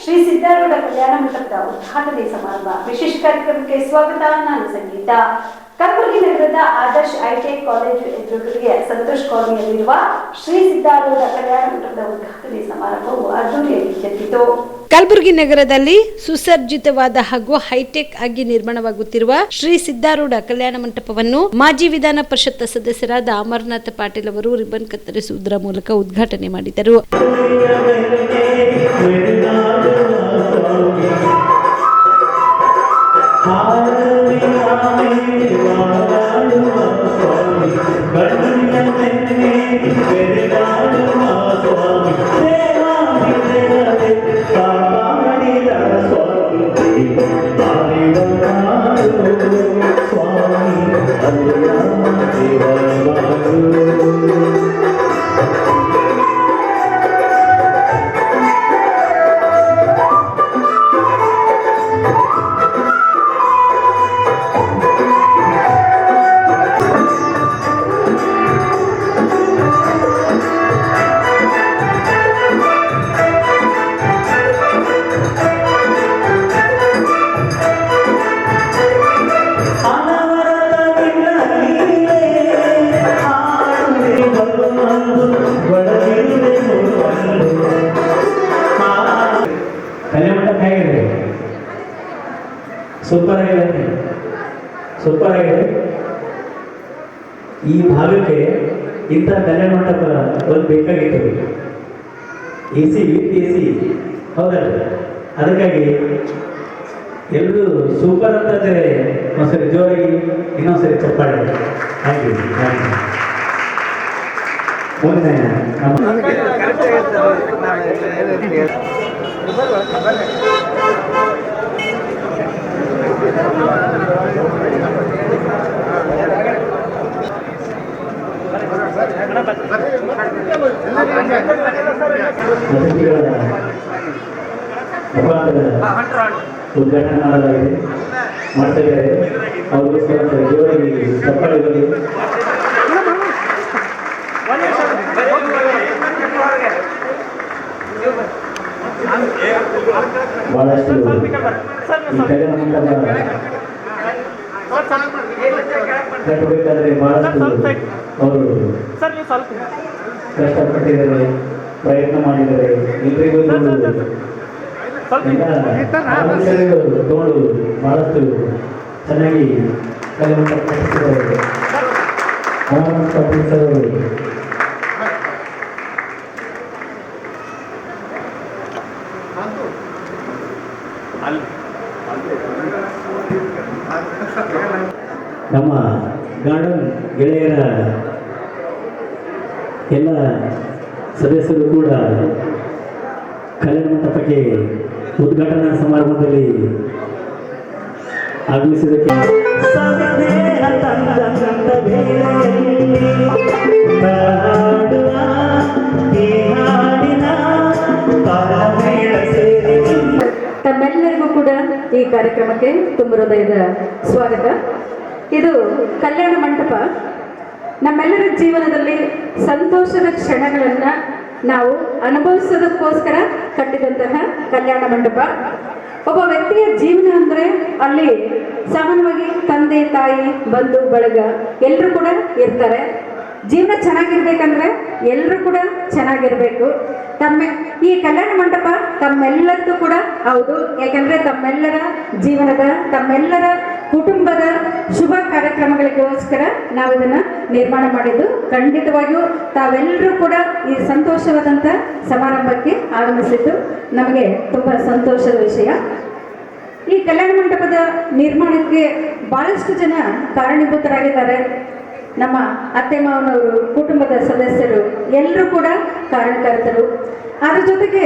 ಶ್ರೀ ಸಿದ್ದಾರೂಢ ಕಲ್ಯಾಣ ಮಂಟಪದ ಉದ್ಘಾಟನೆ ಸಮಾರಂಭ. ವಿಶೇಷ ಕಾರ್ಯಕ್ರಮಕ್ಕೆ ಸ್ವಾಗತ. ನಾನು ಸಂಗೀತ. ಕಲಬುರಗಿ ನಗರದ ಆದರ್ಶ್ ಐಟೆಕ್ ಕಾಲೇಜು ಎದುರುಗಡೆಯ ಸಂತೋಷ್ ಕಾಲೋನಿಯಲ್ಲಿರುವ ಶ್ರೀ ಸಿದ್ದಾರೂಢ ಕಲ್ಯಾಣ ಮಂಟಪದ ಉದ್ಘಾಟನೆ ಸಮಾರಂಭವು ಅದ್ದೂರಿಯಾಗಿ ಜರುಗಿತು. ಕಲಬುರಗಿ ನಗರದಲ್ಲಿ ಸುಸಜ್ಜಿತವಾದ ಹಾಗೂ ಹೈಟೆಕ್ ಆಗಿ ನಿರ್ಮಾಣವಾಗುತ್ತಿರುವ ಶ್ರೀ ಸಿದ್ದಾರೂಢ ಕಲ್ಯಾಣ ಮಂಟಪವನ್ನು ಮಾಜಿ ವಿಧಾನ ಪರಿಷತ್ ಸದಸ್ಯರಾದ ಅಮರನಾಥ ಪಾಟೀಲ್ ಅವರು ರಿಬ್ಬನ್ ಕತ್ತರಿಸುವುದರ ಮೂಲಕ ಉದ್ಘಾಟನೆ ಮಾಡಿದರು. ಸೂಪರ್ ಆಗಿದೆ. ಈ ಭಾಗಕ್ಕೆ ಇಂಥ ಕಲ್ಯಾಣ ಮಂಟಪ ಒಂದು ಬೇಕಾಗಿತ್ತು. AC ವಿತ್ AC ಹೌದಲ್ಲ, ಅದಕ್ಕಾಗಿ ಎಲ್ಲರೂ ಸೂಪರ್ ಅಂತಂದರೆ ಒಂದ್ಸರಿ ಜೋರಾಗಿ ಇನ್ನೊಂದ್ಸರಿ ಚಪ್ಪಾಳೆ. Thank you. ಮುಂದೆ ಉದ್ಘಾಟನೆ ಮಾಡಲಾಗಿದೆ, ಮಾಡ್ತಾ ಇದ್ದಾರೆ. ಅವ್ರಿಗೋಸ್ಕರ ಜೋರಾಗಿ ಚಪ್ಪಾಳೆಗಳಲ್ಲಿ ಬಹಳಷ್ಟು ಈ ಕಲ್ಯಾಣ ಮಂಟಪ ಕಟ್ಟಬೇಕಾದ್ರೆ ಬಹಳಷ್ಟು ಅವರು ಕಷ್ಟಪಟ್ಟಿದ್ದಾರೆ, ಪ್ರಯತ್ನ ಮಾಡಿದ್ದಾರೆ. ಎಲ್ರಿಗೂ ತೋಳು ಬಹಳಷ್ಟು ಚೆನ್ನಾಗಿ ಕಲ್ಯಾಣ ಮಂಟಪ ಕಟ್ಟಿಸಿದ್ದಾರೆ. ನಮ್ಮ ಗಾರ್ಡನ್ ಗೆಳೆಯರ ಎಲ್ಲ ಸದಸ್ಯರು ಕೂಡ ಕಲ್ಯಾಣ ಮಂಟಪಕ್ಕೆ ಉದ್ಘಾಟನಾ ಸಮಾರಂಭದಲ್ಲಿ ಆಗಮಿಸಿದ್ದಕ್ಕೆ ತಮ್ಮೆಲ್ಲರಿಗೂ ಕೂಡ ಈ ಕಾರ್ಯಕ್ರಮಕ್ಕೆ ತುಂಬ ಹೃದಯದ ಸ್ವಾಗತ. ಇದು ಕಲ್ಯಾಣ ಮಂಟಪ ನಮ್ಮೆಲ್ಲರ ಜೀವನದಲ್ಲಿ ಸಂತೋಷದ ಕ್ಷಣಗಳನ್ನು ನಾವು ಅನುಭವಿಸೋದಕ್ಕೋಸ್ಕರ ಕಟ್ಟಿದಂತಹ ಕಲ್ಯಾಣ ಮಂಟಪ. ಒಬ್ಬ ವ್ಯಕ್ತಿಯ ಜೀವನ ಅಂದರೆ ಅಲ್ಲಿ ಸಾಮಾನ್ಯವಾಗಿ ತಂದೆ ತಾಯಿ ಬಂಧು ಬಳಗ ಎಲ್ಲರೂ ಕೂಡ ಇರ್ತಾರೆ. ಜೀವನ ಚೆನ್ನಾಗಿರ್ಬೇಕಂದ್ರೆ ಎಲ್ಲರೂ ಕೂಡ ಚೆನ್ನಾಗಿರ್ಬೇಕು. ಈ ಕಲ್ಯಾಣ ಮಂಟಪ ತಮ್ಮೆಲ್ಲರದ್ದು ಕೂಡ ಹೌದು. ಯಾಕಂದ್ರೆ ತಮ್ಮೆಲ್ಲರ ಜೀವನದ ತಮ್ಮೆಲ್ಲರ ಕುಟುಂಬದ ಶುಭ ಕಾರ್ಯಕ್ರಮಗಳಿಗೋಸ್ಕರ ನಾವು ಇದನ್ನ ನಿರ್ಮಾಣ ಮಾಡಿದ್ದು. ಖಂಡಿತವಾಗಿಯೂ ತಾವೆಲ್ಲರೂ ಕೂಡ ಈ ಸಂತೋಷವಾದಂಥ ಸಮಾರಂಭಕ್ಕೆ ಆಗಮಿಸಿದ್ದು ನಮಗೆ ತುಂಬ ಸಂತೋಷದ ವಿಷಯ. ಈ ಕಲ್ಯಾಣ ಮಂಟಪದ ನಿರ್ಮಾಣಕ್ಕೆ ಬಹಳಷ್ಟು ಜನ ಕಾರಣೀಭೂತರಾಗಿದ್ದಾರೆ. ನಮ್ಮ ಅತ್ತೆ ಮಾವನವರು, ಕುಟುಂಬದ ಸದಸ್ಯರು ಎಲ್ಲರೂ ಕೂಡ ಕಾರಣಕರ್ತರು. ಅದ್ರ ಜೊತೆಗೆ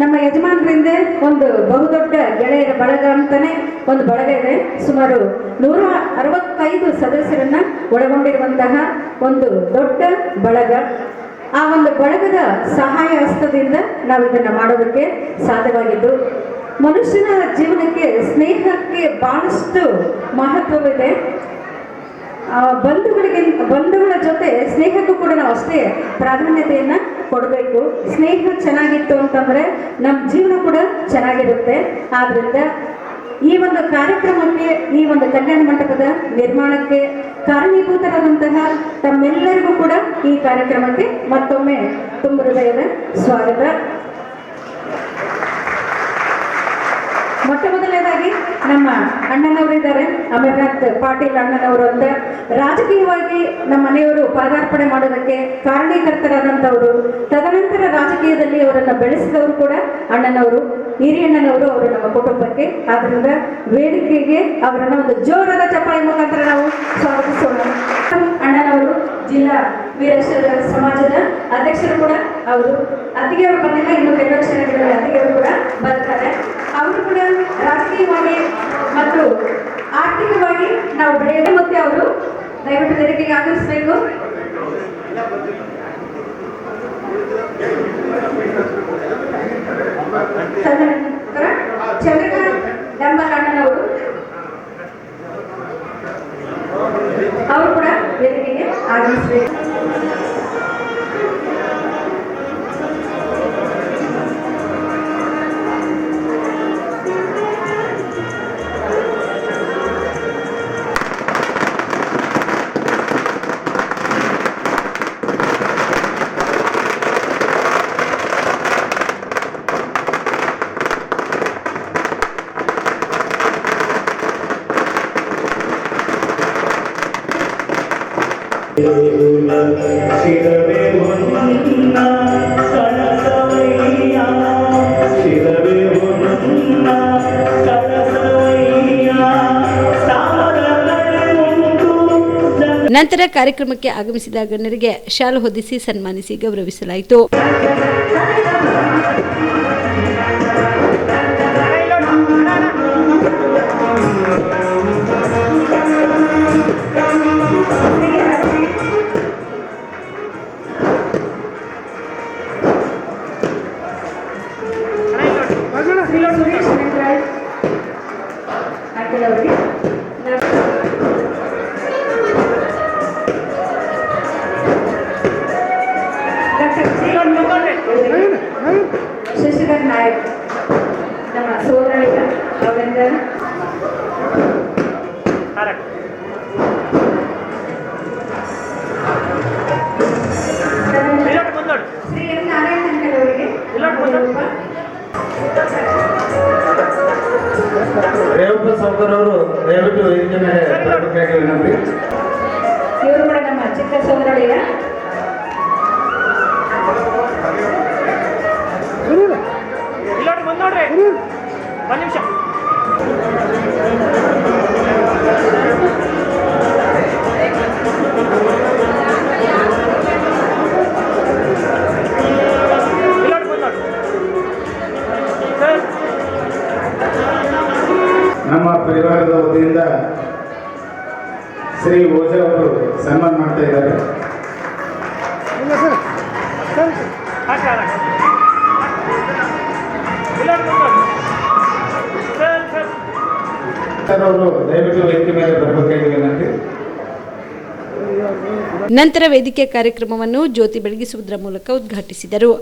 ನಮ್ಮ ಯಜಮಾನರಿಂದ ಒಂದು ಬಹುದೊಡ್ಡ ಗೆಳೆಯರ ಬಳಗ ಅಂತಾನೆ ಒಂದು ಬಳಗ ಇದೆ. ಸುಮಾರು 165 ಸದಸ್ಯರನ್ನ ಒಳಗೊಂಡಿರುವಂತಹ ಒಂದು ದೊಡ್ಡ ಬಳಗ. ಆ ಒಂದು ಬಳಗದ ಸಹಾಯ ಹಸ್ತದಿಂದ ನಾವು ಇದನ್ನು ಮಾಡೋದಕ್ಕೆ ಸಾಧ್ಯವಾಗಿದ್ದು. ಮನುಷ್ಯನ ಜೀವನಕ್ಕೆ ಸ್ನೇಹಕ್ಕೆ ಬಹಳಷ್ಟು ಮಹತ್ವವಿದೆ. ಬಂಧುಗಳ ಜೊತೆ ಸ್ನೇಹಕ್ಕೂ ಕೂಡ ನಾವು ಅಷ್ಟೇ ಪ್ರಾಧಾನ್ಯತೆಯನ್ನ ಕೊಡಬೇಕು. ಸ್ನೇಹ ಚೆನ್ನಾಗಿತ್ತು ಅಂತಂದ್ರೆ ನಮ್ಮ ಜೀವನ ಕೂಡ ಚೆನ್ನಾಗಿರುತ್ತೆ. ಆದ್ರಿಂದ ಈ ಒಂದು ಕಾರ್ಯಕ್ರಮಕ್ಕೆ, ಈ ಒಂದು ಕಲ್ಯಾಣ ಮಂಟಪದ ನಿರ್ಮಾಣಕ್ಕೆ ಕಾರಣೀಭೂತರಾದಂತಹ ತಮ್ಮೆಲ್ಲರಿಗೂ ಕೂಡ ಈ ಕಾರ್ಯಕ್ರಮಕ್ಕೆ ಮತ್ತೊಮ್ಮೆ ತುಂಬ ಹೃದಯದ ಸ್ವಾಗತ. ಮೊಟ್ಟ ಮೊದಲನೇದಾಗಿ ನಮ್ಮ ಅಣ್ಣನವರು ಇದ್ದಾರೆ, ಅಮರನಾಥ್ ಪಾಟೀಲ್ ಅಣ್ಣನವರು ಅಂತ. ರಾಜಕೀಯವಾಗಿ ನಮ್ಮ ಮನೆಯವರು ಪಾದಾರ್ಪಣೆ ಮಾಡೋದಕ್ಕೆ ಕಾರಣೀಕರ್ತರಾದಂಥವರು. ತದನಂತರ ರಾಜಕೀಯದಲ್ಲಿ ಅವರನ್ನು ಬೆಳೆಸಿದವರು ಕೂಡ ಅಣ್ಣನವರು, ಹಿರಿಯಣ್ಣನವರು, ಅವರು ನಮ್ಮ ಕುಟುಂಬಕ್ಕೆ. ಆದ್ದರಿಂದ ವೇದಿಕೆಗೆ ಅವರನ್ನು ಒಂದು ಜೋರಾದ ಚಪ್ಪಾಳೆ ಮುಖಾಂತರ ನಾವು ಸ್ವಾಗತಿಸೋಣ. ಅಣ್ಣನವರು ಜಿಲ್ಲಾ ವೀರಶೈವ ಸಮಾಜದ ಅಧ್ಯಕ್ಷರು ಕೂಡ ಅವರು. ಅತ್ತಿಗೆಯವರು ಬಂದಿಲ್ಲ, ಇನ್ನು ಕೆಲವು ಕ್ಷಣಗಳಲ್ಲಿ ಅತ್ತಿಗೆಯವರು ಕೂಡ ಬರ್ತಾರೆ. ಅವರು ಕೂಡ ರಾಜಕೀಯವಾಗಿ ಮತ್ತು ಆರ್ಥಿಕವಾಗಿ ನಾವು ಬೆಳೆಯಲು ಮತ್ತೆ ಅವರು ದಯವಿಟ್ಟು ವೇದಿಕೆಗೆ ಆಗಮಿಸಬೇಕು. ಚಂದ್ರಕಾಂತ್ ಡಂಬಲ್ ಅಣ್ಣನವರು ಅವರು ಕೂಡ ವೇದಿಕೆಗೆ ಆಗಮಿಸಬೇಕು. ಶಿರವೇ ಹೊನ್ನ ಕಳಸವಯ್ಯ, ಶಿರವೇ ಹೊನ್ನ ಕಳಸವಯ್ಯ, ನಂತರ ಕಾರ್ಯಕ್ರಮಕ್ಕೆ ಆಗಮಿಸಿದ ಗಣ್ಯರಿಗೆ ಶಾಲು ಹೊದಿಸಿ ಸನ್ಮಾನಿಸಿ ಗೌರವಿಸಲಾಯಿತು. ಶಶಿಧರ್ ನಾಯಕ್ ನಮ್ಮ ಸೋದರಿಗ ಅವರಿಂದ ಶ್ರೀ ಎಂ ನಾರಾಯಣ ಅಂಕಲ್ ಅವರಿಗೆ ರೇವಪ್ಪ ಸಹೋದರರು ದಯವಿಟ್ಟು ವೇದಿಕೆ ಮೇಲೆ ಬರಬೇಕಾಗಿ ವಿನಂತಿ. ಇವರು ಕೂಡ ನಮ್ಮ ಚಿಕ್ಕ ಸೋದರಿಗ ಒಂದು ನಿಮಿಷ. ನಮ್ಮ ಪರಿವಾರದ ವತಿಯಿಂದ ಶ್ರೀ ಓಜಾ ಅವರು ಸನ್ಮಾನ ಮಾಡ್ತಾ ಇದ್ದಾರೆ. ಅವರು ದಯವಿಟ್ಟು ವೇದಿಕೆ ಮೇಲೆ ಬರಬೇಕಾಗಿ ವಿನಂತಿ. ನಂತರ ವೇದಿಕೆ ಕಾರ್ಯಕ್ರಮವನ್ನು ಜ್ಯೋತಿ ಬೆಳಗಿಸುವುದರ ಮೂಲಕ ಉದ್ಘಾಟಿಸಿದರು.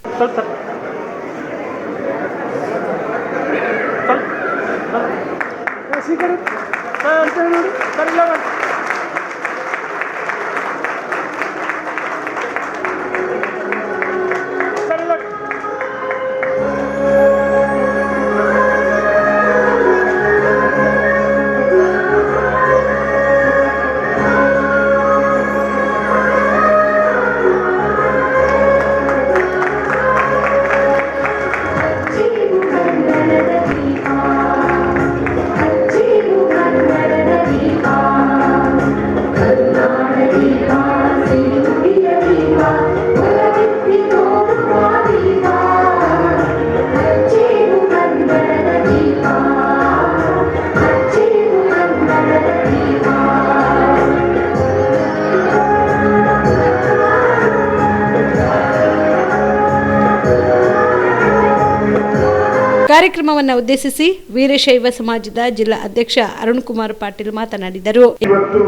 ಕಾರ್ಯಕ್ರಮವನ್ನು ಉದ್ದೇಶಿಸಿ ವೀರಶೈವ ಸಮಾಜದ ಜಿಲ್ಲಾ ಅಧ್ಯಕ್ಷ ಅರುಣ್ ಕುಮಾರ್ ಪಾಟೀಲ್ ಮಾತನಾಡಿದರು. ಇವತ್ತು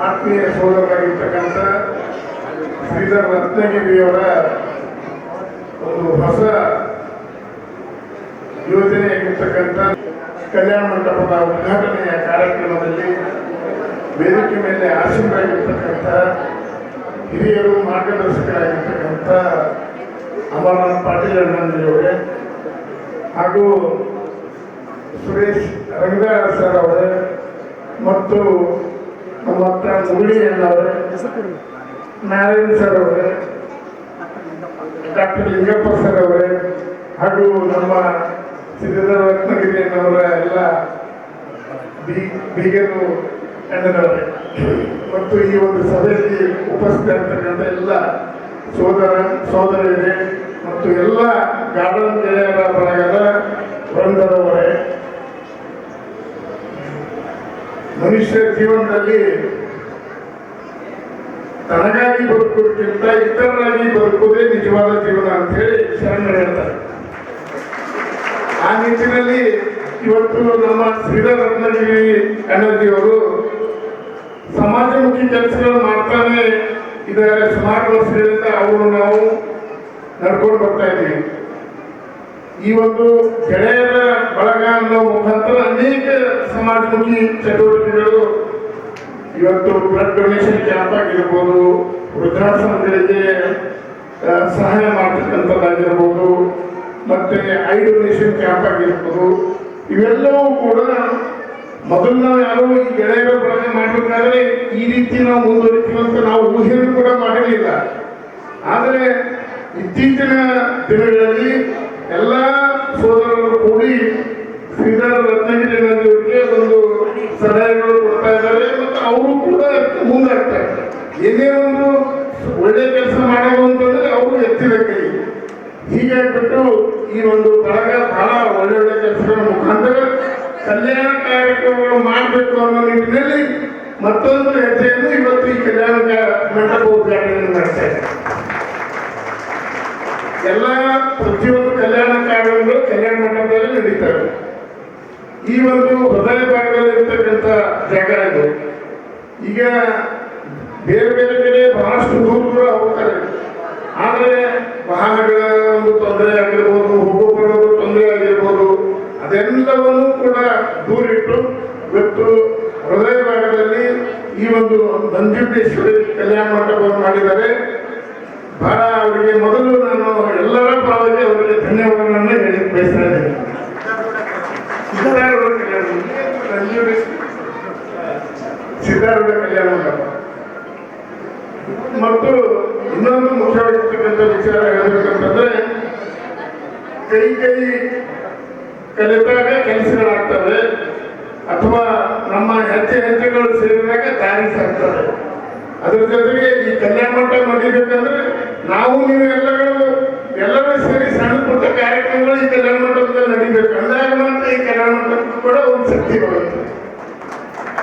ಆತ್ಮೀಯ ಸೋದರರಾಗಿರ್ತಕ್ಕಂಥ ಶ್ರೀಧರ್ ರತ್ನಗಿರಿಯವರ ಒಂದು ಹೊಸ ಯೋಜನೆಯಾಗಿರ್ತಕ್ಕಂಥ ಕಲ್ಯಾಣ ಮಂಟಪದ ಉದ್ಘಾಟನೆಯ ಕಾರ್ಯಕ್ರಮದಲ್ಲಿ ವೇದಿಕೆ ಮೇಲೆ ಆಸೀನರಾಗಿರ್ತಕ್ಕಂಥ ಹಿರಿಯರು ಮಾರ್ಗದರ್ಶಕರಾಗಿರ್ತಕ್ಕಂಥ ಅಮರನಾಥ್ ಪಾಟೀಲ್ ಅಣ್ಣನವರೇ ಹಾಗೂ ಸುರೇಶ್ ರಂಗರಾಜ್ ಸರ್ ಅವರೇ ಮತ್ತು ನಮ್ಮ ಹತ್ರ ಮುಗುಳಿ ಅಣ್ಣವರೇ, ನಾರಾಯಣ್ ಸರ್ ಅವರೇ, ಡಾಕ್ಟರ್ ಲಿಂಗಪ್ಪ ಸರ್ ಅವರೇ ಹಾಗೂ ನಮ್ಮ ಸಿದ್ಧರ ರತ್ನಗಿರಿ ಅಣ್ಣವರ ಎಲ್ಲ ಬೀಗರು ಅಣ್ಣನವರೇ ಮತ್ತು ಈ ಒಂದು ಸಭೆಯಲ್ಲಿ ಉಪಸ್ಥಿತರಿರ್ತಕ್ಕಂಥ ಎಲ್ಲ ಸೋದರರೇ ಮತ್ತು ಎಲ್ಲ ಗಾರ್ಡನ್ ಗೆಳೆಯರ ಬಳಗದ ವೃಂದದವರೇ, ಮನುಷ್ಯ ಜೀವನದಲ್ಲಿ ತನಗಾಗಿ ಬದುಕುವುದಕ್ಕಿಂತ ಇತರರಾಗಿ ಬದುಕುವುದೇ ನಿಜವಾದ ಜೀವನ ಅಂತ ಹೇಳಿ ಶರಣರು ಹೇಳ್ತಾರೆ. ಆ ನಿಟ್ಟಿನಲ್ಲಿ ಇವತ್ತು ನಮ್ಮ ಶ್ರೀಧರ್ ರತ್ನಗಿರಿ ಅಣ್ಣಜಿಯವರು ಸಮಾಜಮುಖಿ ಕೆಲಸಗಳು ಮಾಡ್ತಾನೆ ಇದ್ದಾರೆ. ಸುಮಾರು ವರ್ಷಗಳಿಂದ ಅವರು ನಾವು ನಡ್ಕೊಂಡು ಬರ್ತಾ ಇದ್ದೀವಿ. ಈ ಒಂದು ಗೆಳೆಯರ ಬಳಗ ಅನ್ನೋ ಮುಖಾಂತರ ಅನೇಕ ಸಮಾಜಮುಖಿ ಚಟುವಟಿಕೆಗಳು ಇವತ್ತು ಬ್ಲಡ್ ಡೊನೇಷನ್ ಕ್ಯಾಂಪ್ ಆಗಿರ್ಬೋದು, ವೃದ್ಧಾಶ್ರಮಗಳಿಗೆ ಸಹಾಯ ಮಾಡ್ತಕ್ಕಂಥದ್ದಾಗಿರ್ಬೋದು, ಮತ್ತೆ ಐ ಡೊನೇಷನ್ ಕ್ಯಾಂಪ್ ಆಗಿರ್ಬೋದು, ಇವೆಲ್ಲವೂ ಕೂಡ ಮೊದಲು ನಾವು ಯಾರು ಈ ಗೆಳೆಯರ ಬಳಗ ಮಾಡಬೇಕಾದ್ರೆ ಈ ರೀತಿ ನಾವು ಮುಂದುವರಿತೀವಂತ ನಾವು ಊಹೆಯನ್ನು ಕೂಡ ಮಾಡಿರಲಿಲ್ಲ. ಆದರೆ ಇತ್ತೀಚಿನ ದಿನಗಳಲ್ಲಿ ಎಲ್ಲ ಸೋದರರು ಕೂಡಿ ಶ್ರೀಧರ್ ರತ್ನಗಿರಿ ಅವರಿಗೆ ಒಂದು ಸಲಹೆಗಳು ಕೊಡ್ತಾ ಇದ್ದಾರೆ ಮತ್ತು ಅವರು ಕೂಡ ಮುಂದಾಗ್ತಾರೆ. ಏನೇ ಒಂದು ಒಳ್ಳೆ ಕೆಲಸ ಮಾಡೋದು ಅಂತಂದ್ರೆ ಅವರು ಎತ್ತಿದ ಕೈ. ಹೀಗಾಗ್ಬಿಟ್ಟು ಈ ಒಂದು ಬಳಗ ಬಹಳ ಒಳ್ಳೊಳ್ಳೆ ಕೆಲಸಗಳ ಮುಖಾಂತರ ಕಲ್ಯಾಣ ಕಾರ್ಯಕ್ರಮಗಳು ಮಾಡಬೇಕು ಅನ್ನೋ ನಿಟ್ಟಿನಲ್ಲಿ ಮತ್ತೊಂದು ಹೆಜ್ಜೆಯನ್ನು ಇವತ್ತು ಈ ಕಲ್ಯಾಣ ಮಂಟಪ ಉದ್ಘಾಟನೆ ಮಾಡ್ತಾ ಇದೆ. ಎಲ್ಲ ಪ್ರತಿಯೊಂದು ಕಲ್ಯಾಣ ಕಾರ್ಯಗಳು ಕಲ್ಯಾಣ ಮಂಟಪದಲ್ಲಿ ನಡೀತವೆ. ಈ ಒಂದು ಹೃದಯ ಭಾಗದಲ್ಲಿ ಇರ್ತಕ್ಕಂಥ ಜಾಗ ಇದು. ಈಗ ಬೇರೆ ಬೇರೆ ಕಡೆ ಬಹಳಷ್ಟು ದೂರ ಹೋಗ್ತಾರೆ, ಆದರೆ ವಾಹನಗಳ ಒಂದು ತೊಂದರೆ ಆಗಿರ್ಬೋದು, ಹೋಗೋ ಬರೋದು ತೊಂದರೆ ಆಗಿರ್ಬೋದು, ಅದೆಲ್ಲವನ್ನೂ ಕೂಡ ದೂರಿಟ್ಟು ಇವತ್ತು ಹೃದಯ ಭಾಗದಲ್ಲಿ ಈ ಒಂದು ನಂಜುಂಡೇಶ್ವರಿ ಕಲ್ಯಾಣ ಮಂಟಪವನ್ನು ಮಾಡಿದ್ದಾರೆ. ಬಹಳ ಅವರಿಗೆ ಮೊದಲು ನಾನು ಎಲ್ಲರ ಪರವಾಗಿ ಅವರಿಗೆ ಧನ್ಯವಾದಗಳನ್ನು ಹೇಳಿ ಬಯಸ್ತಾ ಇದ್ದೇನೆ. ಸಿದ್ಧಾರೂಢ ಕಲ್ಯಾಣ ಮಂಟಪ ಮತ್ತು ಇನ್ನೊಂದು ಮುಖ್ಯವಾಗಿರ್ತಕ್ಕಂಥ ವಿಚಾರ ಹೇಳಬೇಕಂತಂದ್ರೆ ಕೈ ಕಲಿತಾಗ ಕೆಲಸಗಳಾಗ್ತವೆ ಅಥವಾ ನಮ್ಮ ಹೆಜ್ಜೆಗಳು ಸೇರಿದಾಗ ದಾರಿ ಸಾಕ್ತವೆ. ಅದ್ರ ಜೊತೆಗೆ ಈ ಕಲ್ಯಾಣ ಮಂಟಪ ನಡೀಬೇಕಂದ್ರೆ ನಾವು ನೀವು ಎಲ್ಲರೂ ಸೇರಿ ಸಣ್ಣ ಪುಟ್ಟ ಕಾರ್ಯಕ್ರಮಗಳು ಈ ಕಲ್ಯಾಣ ಮಂಟಪದಲ್ಲಿ ನಡೀಬೇಕು. ಅಂದಾಗ ಮಾತ್ರ ಈ ಕಲ್ಯಾಣ ಮಂಟಪ ಕೂಡ ಒಂದು ಶಕ್ತಿ ಬರುತ್ತೆ.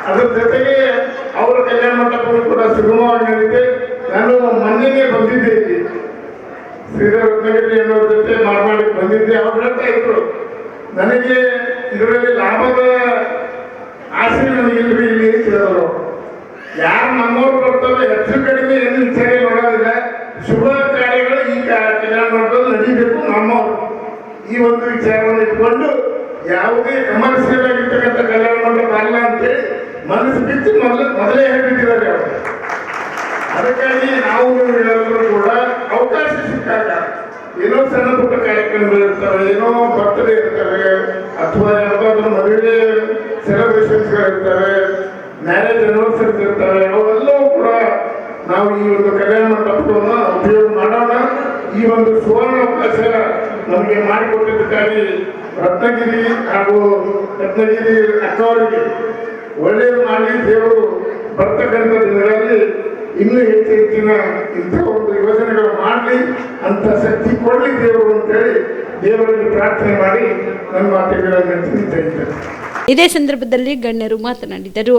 ಅದ್ರ ಜೊತೆಗೆ ಅವರ ಕಲ್ಯಾಣ ಮಂಟಪವು ಕೂಡ ಸುಗಮವಾಗಿ ನಡೀತೆ. ನಾನು ಮೊನ್ನೆಗೆ ಬಂದಿದ್ದೆ ಇಲ್ಲಿ ಶ್ರೀಧರ್ ರತ್ನಗಿರಿ ಅನ್ನೋರ ಜೊತೆ ಮಾತಾಡಲಿಕ್ಕೆ ಬಂದಿದ್ದೆ. ಅವ್ರು ಹೇಳ್ತಾ ಇದ್ರು, ನನಗೆ ಇದರಲ್ಲಿ ಲಾಭದ ಆಸೆ ನನಗಿಲ್ರಿ ಇಲ್ಲಿ ಕೇಳಿದ್ರು. ಯಾರು ನಮ್ಮವ್ರು ಬರ್ತವೆ ಹೆಚ್ಚು ಕಡಿಮೆ ಏನು ವಿಚಾರ ಮಾಡೋದಿಲ್ಲ. ಶುಭ ಕಾರ್ಯಗಳು ಈ ಕಲ್ಯಾಣ ಮಂಟಪದಲ್ಲಿ ನಡೀಬೇಕು. ನಮ್ಮವ್ರು ಈ ಒಂದು ವಿಚಾರವನ್ನು ಇಟ್ಕೊಂಡು ಯಾವುದೇ ಕಮರ್ಷಿಯಲ್ ಆಗಿರ್ತಕ್ಕಂಥ ಕಲ್ಯಾಣ ಮಂಟಪ ಅಲ್ಲ ಅಂತೇಳಿ ಮನಸ್ಸು ಬಿಟ್ಟು ಮೊದಲೇ ಹೇಳ್ಬಿಟ್ಟಿದ್ದಾರೆ ಅವರು. ಅದಕ್ಕಾಗಿ ನಾವು ಎಲ್ಲರೂ ಕೂಡ ಅವಕಾಶ ಸಿಕ್ಕಾಗ ಏನೋ ಸಣ್ಣ ಪುಟ್ಟ ಕಾರ್ಯಕ್ರಮಗಳು ಇರ್ತವೆ, ಏನೋ ಬರ್ತ್ಡೇ ಇರ್ತವೆ, ಅಥವಾ ಯಾವುದಾದ್ರೂ ಮದುವೆ ಸೆಲೆಬ್ರೇಷನ್ಸ್ಗಳು ಇರ್ತವೆ, ಮ್ಯಾರೇಜ್ ಆನಿವರ್ಸರೀಸ್ ಇರ್ತವೆ, ಅವೆಲ್ಲವೂ ಕೂಡ ನಾವು ಈ ಒಂದು ಕಲ್ಯಾಣ ಮಂಟಪವನ್ನು ಉಪಯೋಗ ಮಾಡೋಣ. ಈ ಒಂದು ಸುವರ್ಣ ಅವಕಾಶ ನಮಗೆ ಮಾಡಿಕೊಟ್ಟಿದ್ದಕ್ಕಾಗಿ ರತ್ನಗಿರಿ ಹಾಗೂ ರತ್ನಗಿರಿ ಅಕ್ಕವರಿಗೆ ಒಳ್ಳೆಯದು ಮಾಡಲಿ. ದೇವರು ಬರ್ತಕ್ಕಂಥ ದಿನಗಳಲ್ಲಿ ಇನ್ನೂ ಹೆಚ್ಚಿನ ಇಂಥ ಒಂದು ಯೋಜನೆಗಳು ಮಾಡಲಿ ಅಂತ ಶಕ್ತಿ ಕೊಡಲಿ ದೇವರು ಅಂತೇಳಿ ದೇವರಲ್ಲಿ ಪ್ರಾರ್ಥನೆ ಮಾಡಿ ನನ್ನ ಮಾತುಗಳನ್ನು ತಿಳಿಸಿದ್ದೇನೆ. ಇದೇ ಸಂದರ್ಭದಲ್ಲಿ ಗಣ್ಯರು ಮಾತನಾಡಿದರು.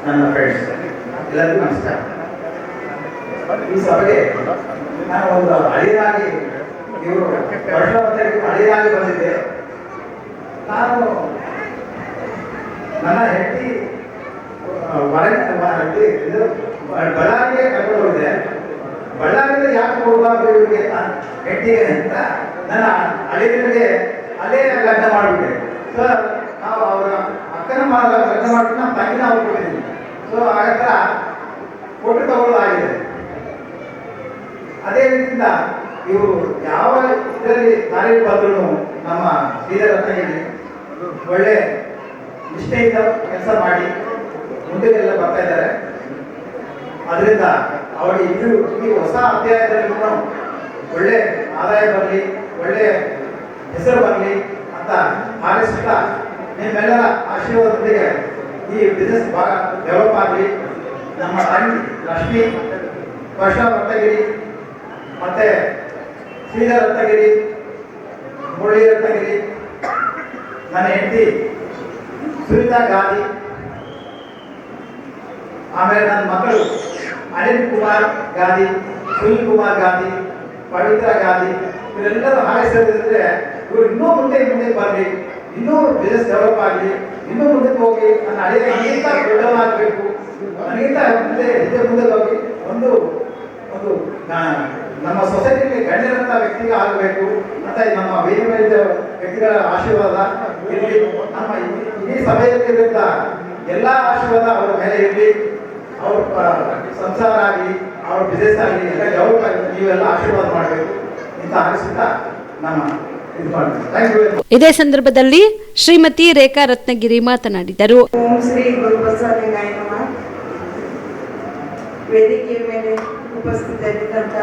ನನ್ನ ಫ್ರೆಂಡ್ಸ್ ಎಲ್ಲರಿಗೂ ನಮಸ್ಕಾರ. ಈ ಸಭೆಗೆ ನಾನು ಒಂದು ಹಳಿಯಾಗಿ ಇವರು ಹಳಿಯಾಗಿ ಬಂದಿದ್ದೆ. ನಾನು ನನ್ನ ಹೆಂಡತಿ ಬಳ್ಳಾರಿಗೆ ಕರ್ಕೊಂಡು ಹೋಗಿದ್ದೆ. ಬಳ್ಳಾರಿಯಿಂದ ಯಾಕೆ ಹೋಗಬಾರ್ದು ಇವರಿಗೆ ಹೆಂಡತಿಗೆ ಅಂತ ನನ್ನ ಹಳಿಗೆ ಅಲ್ಲೇ ಲಗ್ನ ಮಾಡಿಬಿಟ್ಟೆ. ಸೊ ನಾವು ಅವರ ಅಕ್ಕನ ಲಗ್ನ ಮಾಡ್ಬಿಟ್ಟು ನಮ್ಮ ತಂಗಿನ ಅವ್ರು ಕೊಟ್ಟಿದ್ದೀನಿ. ಸೊ ಆಗ ಕೊಟ್ಟು ತಗೊಳ್ಳೋದು ಆಗಿದೆ. ಅದೇ ರೀತಿಯಿಂದ ಇವರು ಯಾವ ಇದರಲ್ಲಿ ದಾರಿ ಬಂದರೂ ನಮ್ಮ ಶ್ರೀಧರತ್ನಗಿರಿ ಒಳ್ಳೆ ನಿಷ್ಠೆಯಿಂದ ಕೆಲಸ ಮಾಡಿ ಮುಂದೆಲ್ಲ ಬರ್ತಾ ಇದ್ದಾರೆ. ಅದರಿಂದ ಅವರಿಗೆ ಈ ಹೊಸ ಅಧ್ಯಾಯದಲ್ಲಿ ಒಳ್ಳೆ ಆದಾಯ ಬರಲಿ, ಒಳ್ಳೆ ಹೆಸರು ಬರಲಿ ಅಂತ ಹಾರೈಸುತ್ತಾ ನಿಮ್ಮೆಲ್ಲರ ಆಶೀರ್ವಾದದೊಂದಿಗೆ ಈ ಬಿಸ್ನೆಸ್ ಭಾಗ ಡೆವಲಪ್ ಆಗಲಿ. ನಮ್ಮ ತಂಗಿ ಲಕ್ಷ್ಮಿ ವರ್ಷ ರತ್ನಗಿರಿ ಮತ್ತು ಶ್ರೀಧರ್ ರತ್ನಗಿರಿ, ಮುರಳಿ ರತ್ನಗಿರಿ, ನನ್ನ ಹೆಂಡತಿ ಸುನೀತಾ ಗಾಂಧಿ, ಆಮೇಲೆ ನನ್ನ ಮಕ್ಕಳು ಅನಿಲ್ ಕುಮಾರ್ ಗಾಂಧಿ, ಸುನಿಲ್ ಕುಮಾರ್ ಗಾಂಧಿ, ಪವಿತ್ರ ಗಾಂಧಿ, ಇವರೆಲ್ಲರೂ ಹಾರೈಸಿದ್ರೆ ಇವರು ಇನ್ನೂ ಮುಂದೆ ಬರಲಿ, ಇನ್ನೂ ಬಿಸ್ನೆಸ್ ಡೆವಲಪ್ ಆಗಲಿ, ಇನ್ನೂ ಮುಂದಕ್ಕೆ ಹೋಗಿ ನನ್ನ ನನಗಿಂತ ದೊಡ್ಡವನಾಗಬೇಕು, ನನಗಿಂತ ಮುಂದೆ ಹೋಗಿ ಒಂದು ನಮ್ಮ ಸೊಸೈಟಿಗೆ ಗಣ್ಯರಂತ ವ್ಯಕ್ತಿಗೆ ಆಗಬೇಕು ಅಂತ ನಮ್ಮ ವೇದಿಕೆ ವ್ಯಕ್ತಿಗಳ ಆಶೀರ್ವಾದ ಇರಲಿ. ನಮ್ಮ ಇಡೀ ಸಭೆಯಲ್ಲಿರುವಂಥ ಎಲ್ಲ ಆಶೀರ್ವಾದ ಅವರ ಮೇಲೆ ಇರಲಿ. ಅವ್ರ ಸಂಸಾರ ಆಗಲಿ, ಅವ್ರ ಬಿಸ್ನೆಸ್ ಆಗಲಿ ಎಲ್ಲ ಡೆವಲಪ್ ಆಗಲಿ, ನೀವೆಲ್ಲ ಆಶೀರ್ವಾದ ಮಾಡಬೇಕು ಇಂತ ಹಾರಿಸುತ್ತಾ ನಮ್ಮ ಇದು ಮಾಡ್ತೀವಿ. Thank you. ಇದೇ ಸಂದರ್ಭದಲ್ಲಿ ಶ್ರೀಮತಿ ರೇಖಾ ರತ್ನಗಿರಿ ಮಾತನಾಡಿದರು. ಓಂ ಶ್ರೀ ಗುರುಬಸವಲಿಂಗಾಯ ನಮಃ. ವೇದಿಕೆಯ ಮೇಲೆ ಉಪಸ್ಥಿತರಿದ್ದಂಥ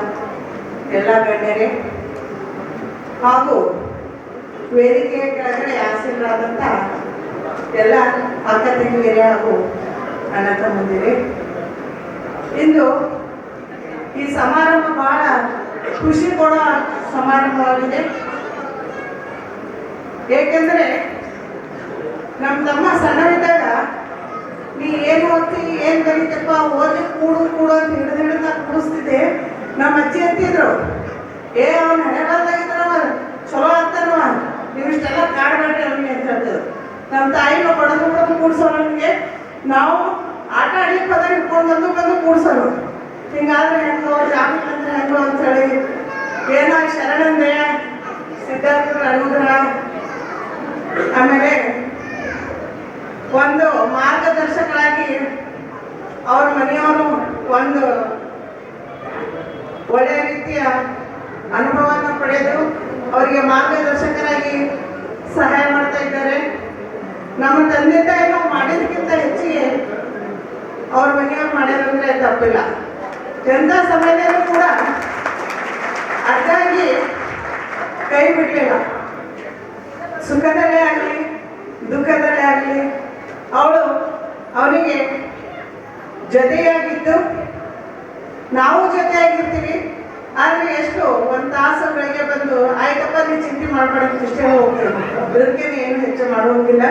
ಎಲ್ಲ ಗಣ್ಯರೇ ಹಾಗೂ ವೇದಿಕೆಯ ಕೆಳಗಡೆ ಆಸೀನರಾದಂಥ ಎಲ್ಲ ಅಕ್ಕ ತಂಗಿಯರೇ ಹಾಗೂ ಅಣ್ಣ ತಮ್ಮಂದಿರೇ, ಇಂದು ಈ ಸಮಾರಂಭ ಬಹಳ ಖುಷಿ ಕೊಡೋ ಸಮಾರಂಭವಾಗಿದೆ. ಏಕೆಂದರೆ ನಮ್ಮ ತಮ್ಮ ಸಣ್ಣವಿದ್ದಾಗ ನೀ ಏನು ಓದ್ತಿ ಏನು ಕಲಿತಪ್ಪ ಓದಿ ಕೂಡು ಅಂತ ಹಿಡಿದು ನಾ ಕೂಡಿಸ್ತಿದ್ದೆ. ನಮ್ಮ ಅಜ್ಜಿ ಅಂತಿದ್ರು, ಅವನ ಹಣೆ ಬರದಾಗಿದ್ರವ ಚಲೋ ಆಗ್ತಾನವ, ನೀವು ಇಷ್ಟೆಲ್ಲ ಕಾಡ್ಬೇಡ್ರಿ ಅವನಿಗೆ ಅಂತ ಹೇಳ್ತಿದ್ರು. ನಮ್ಮ ತಾಯಿನ ಬಡದು ಕೂಡ್ಸೋರು ನಮಗೆ. ನಾವು ಆಟ ಆಡ್ಲಿಕ್ಕೆ ಪದ ಹಿಡ್ಕೊಂಡು ಬಂದು ಕೂಡ್ಸೋರು. ಹಿಂಗಾದ್ರೆ ಹೆಂಗೋ ಜಾಮೀನ್ ಅಂದ್ರೆ ಹೆಂಗೋ ಅಂತೇಳಿ ಏನೋ ಶರಣಂದೆ ಸಿದ್ಧಾರ್ಥ ಅನುಗ್ರಹ, ಆಮೇಲೆ ಒಂದು ಮಾರ್ಗದರ್ಶಕರಾಗಿ ಅವ್ರ ಮನೆಯವರು ಒಂದು ಒಳ್ಳೆಯ ರೀತಿಯ ಅನುಭವವನ್ನು ಪಡೆದು ಅವರಿಗೆ ಮಾರ್ಗದರ್ಶಕರಾಗಿ ಸಹಾಯ ಮಾಡ್ತಾ ಇದ್ದಾರೆ. ನಮ್ಮ ತಂದೆ ತಾಯಿ ನಾವು ಮಾಡಿದಕ್ಕಿಂತ ಹೆಚ್ಚಿಗೆ ಅವ್ರ ಮನೆಯವ್ರು ಮಾಡ್ಯಾರಂದ್ರೆ ತಪ್ಪಿಲ್ಲ. ಎಂಥ ಸಮಯದಲ್ಲೂ ಕೂಡ ಅದಾಗಿ ಕೈ ಬಿಡಲಿಲ್ಲ. ಸುಖದಲ್ಲೇ ಆಗಲಿ ದುಃಖದಲ್ಲೇ ಆಗಲಿ ಅವನಿಗೆ ಜೊತೆಯಾಗಿದ್ದು, ನಾವು ಜೊತೆಯಾಗಿರ್ತೀವಿ. ಆದರೆ ಎಷ್ಟು ಒಂದು ತಾಸು ಬೆಳಗ್ಗೆ ಬಂದು ಆಯ್ತಪ್ಪ ನೀವು ಚಿಂತೆ ಮಾಡ್ಬೇಡಂತ ಇಷ್ಟೇ ಹೋಗ್ತೀವಿ, ಅದಕ್ಕೇನೆ ಏನು ಹೆಚ್ಚು ಮಾಡುವಂಗಿಲ್ಲ.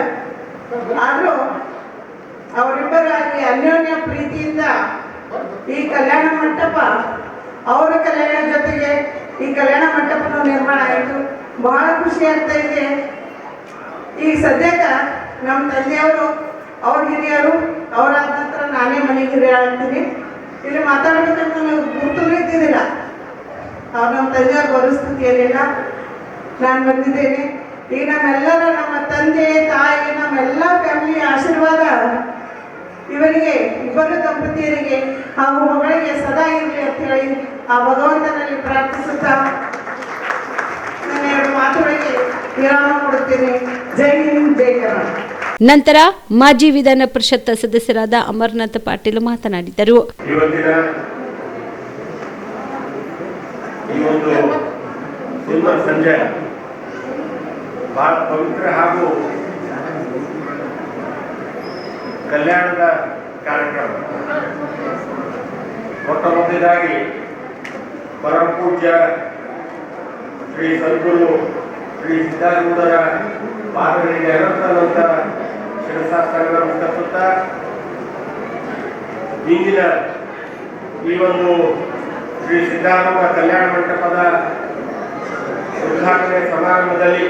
ಆದರೂ ಅವರಿಬ್ಬರಾಗಿ ಅನ್ಯೋನ್ಯ ಪ್ರೀತಿಯಿಂದ ಈ ಕಲ್ಯಾಣ ಮಂಟಪ, ಅವರ ಕಲ್ಯಾಣ ಜೊತೆಗೆ ಈ ಕಲ್ಯಾಣ ಮಂಟಪನ ನಿರ್ಮಾಣ ಆಯಿತು. ಬಹಳ ಖುಷಿ ಆಗ್ತಾ ಇದೆ. ಈಗ ಸದ್ಯಕ್ಕೆ ನಮ್ಮ ತಂದೆಯವರು, ಅವ್ರ ಹಿರಿಯರು, ಅವರಾದ ನಂತರ ನಾನೇ ಮನೆಗೆ ಹಿರಿಯಾಗ್ತೀನಿ. ಇಲ್ಲಿ ಮಾತಾಡ್ಬೇಕಂತ ನನಗೆ ಗುರುತು ಇದ್ದಿದ್ದಿಲ್ಲ. ಅವ್ರು ನಮ್ಮ ತಂದೆಯವ್ರು ಬರೋ ಸ್ಥಿತಿಯಲ್ಲಿಲ್ಲ. ನಾನು ಬಂದಿದ್ದೇನೆ. ಈಗ ನಮ್ಮೆಲ್ಲರ, ನಮ್ಮ ತಂದೆ ತಾಯಿ, ನಮ್ಮೆಲ್ಲ ಫ್ಯಾಮಿಲಿಯ ಆಶೀರ್ವಾದ ಇವರಿಗೆ, ಇಬ್ಬರು ದಂಪತಿಯರಿಗೆ ಹಾಗೂ ಮಗಳಿಗೆ ಸದಾ ಇರಲಿ ಅಂತ ಹೇಳಿ ಆ ಭಗವಂತನಲ್ಲಿ ಪ್ರಾರ್ಥಿಸುತ್ತಾ ನನ್ನ ಎರಡು ಮಾತುಗಳಿಗೆ ವಿರಾಮ ಕೊಡುತ್ತೇನೆ. ಜೈ ಹಿಂದ್, ಜೈ ಕರ್ನಾಟಕ. ನಂತರ ಮಾಜಿ ವಿಧಾನ ಪರಿಷತ್ ಸದಸ್ಯರಾದ ಅಮರನಾಥ ಪಾಟೀಲ್ ಮಾತನಾಡಿದರು. ಇವತ್ತಿನ ಈ ಒಂದು ಸುಂದರ ಸಂಜೆ ಬಹಳ ಪವಿತ್ರ ಹಾಗೂ ಕಲ್ಯಾಣದ ಕಾರ್ಯಕ್ರಮ. ಮೊಟ್ಟ ಮೊದಲಾಗಿ ಪರಮ ಪೂಜ್ಯ ಶ್ರೀ ಸದ್ಗುರು ಶ್ರೀ ಸಿದ್ಧಾರೂಢರ ಪಾದಗಳಿಗೆ ಅನಂತ ಶಿರಸಾಸ್ತ್ರ ನಮಸ್ಕರಿಸುತ್ತಾ ಇಂದಿನ ಈ ಒಂದು ಶ್ರೀ ಸಿದ್ಧಾರೂಢ ಕಲ್ಯಾಣ ಮಂಟಪದ ಉದ್ಘಾಟನೆ ಸಮಾರಂಭದಲ್ಲಿ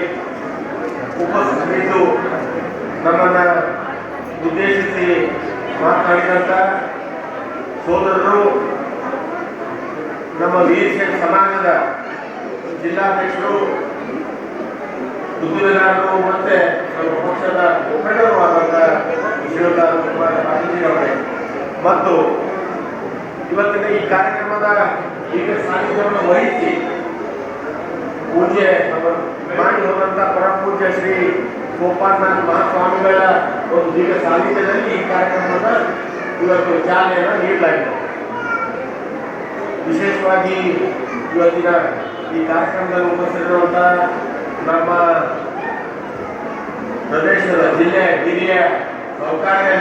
ಉಪಸ್ಥಿತರಿದ್ದು ನಮ್ಮನ್ನು ಉದ್ದೇಶಿಸಿ ಮಾತನಾಡಿದಂಥ ಸೋದರರು, ನಮ್ಮ ವೀರಶೈವ ಸಮಾಜದ ಜಿಲ್ಲಾಧ್ಯಕ್ಷರು, ಉದ್ಯೋಗದಾರರು ಮತ್ತೆ ನಮ್ಮ ಪಕ್ಷದ ಮುಖಂಡರು ಆದಂಥ ಶಿವರಾಜ್ ಕುಮಾರ್ ಪಾಟೀಲ್ರವರೇ ಮತ್ತು ಇವತ್ತಿನ ಈ ಕಾರ್ಯಕ್ರಮದ ಈಗ ಸಾನ್ನಿಧ್ಯವನ್ನು ವಹಿಸಿ ಪೂಜೆ ಮಾಡಿ ಹೋದಂಥ ಪರಮ ಪೂಜ್ಯ ಶ್ರೀ ಗೋಪಾಲನಾಥ್ ಮಹಾಸ್ವಾಮಿಗಳ ಒಂದು ದಿವ್ಯ ಸಾನ್ನಿಧ್ಯದಲ್ಲಿ ಈ ಕಾರ್ಯಕ್ರಮವನ್ನು ಇವತ್ತು ಚಾಲನೆಯನ್ನು ನೀಡಲಾಗಿದೆ. ವಿಶೇಷವಾಗಿ ಇವತ್ತಿನ ಈ ಕಾರ್ಯಕ್ರಮದಲ್ಲಿ ಉಪಸ್ಥಿತರಿರುವಂಥ ನಮ್ಮ ಪ್ರದೇಶದ ಜಿಲ್ಲೆಯ ಹಿರಿಯ ಸಹಕಾರಿ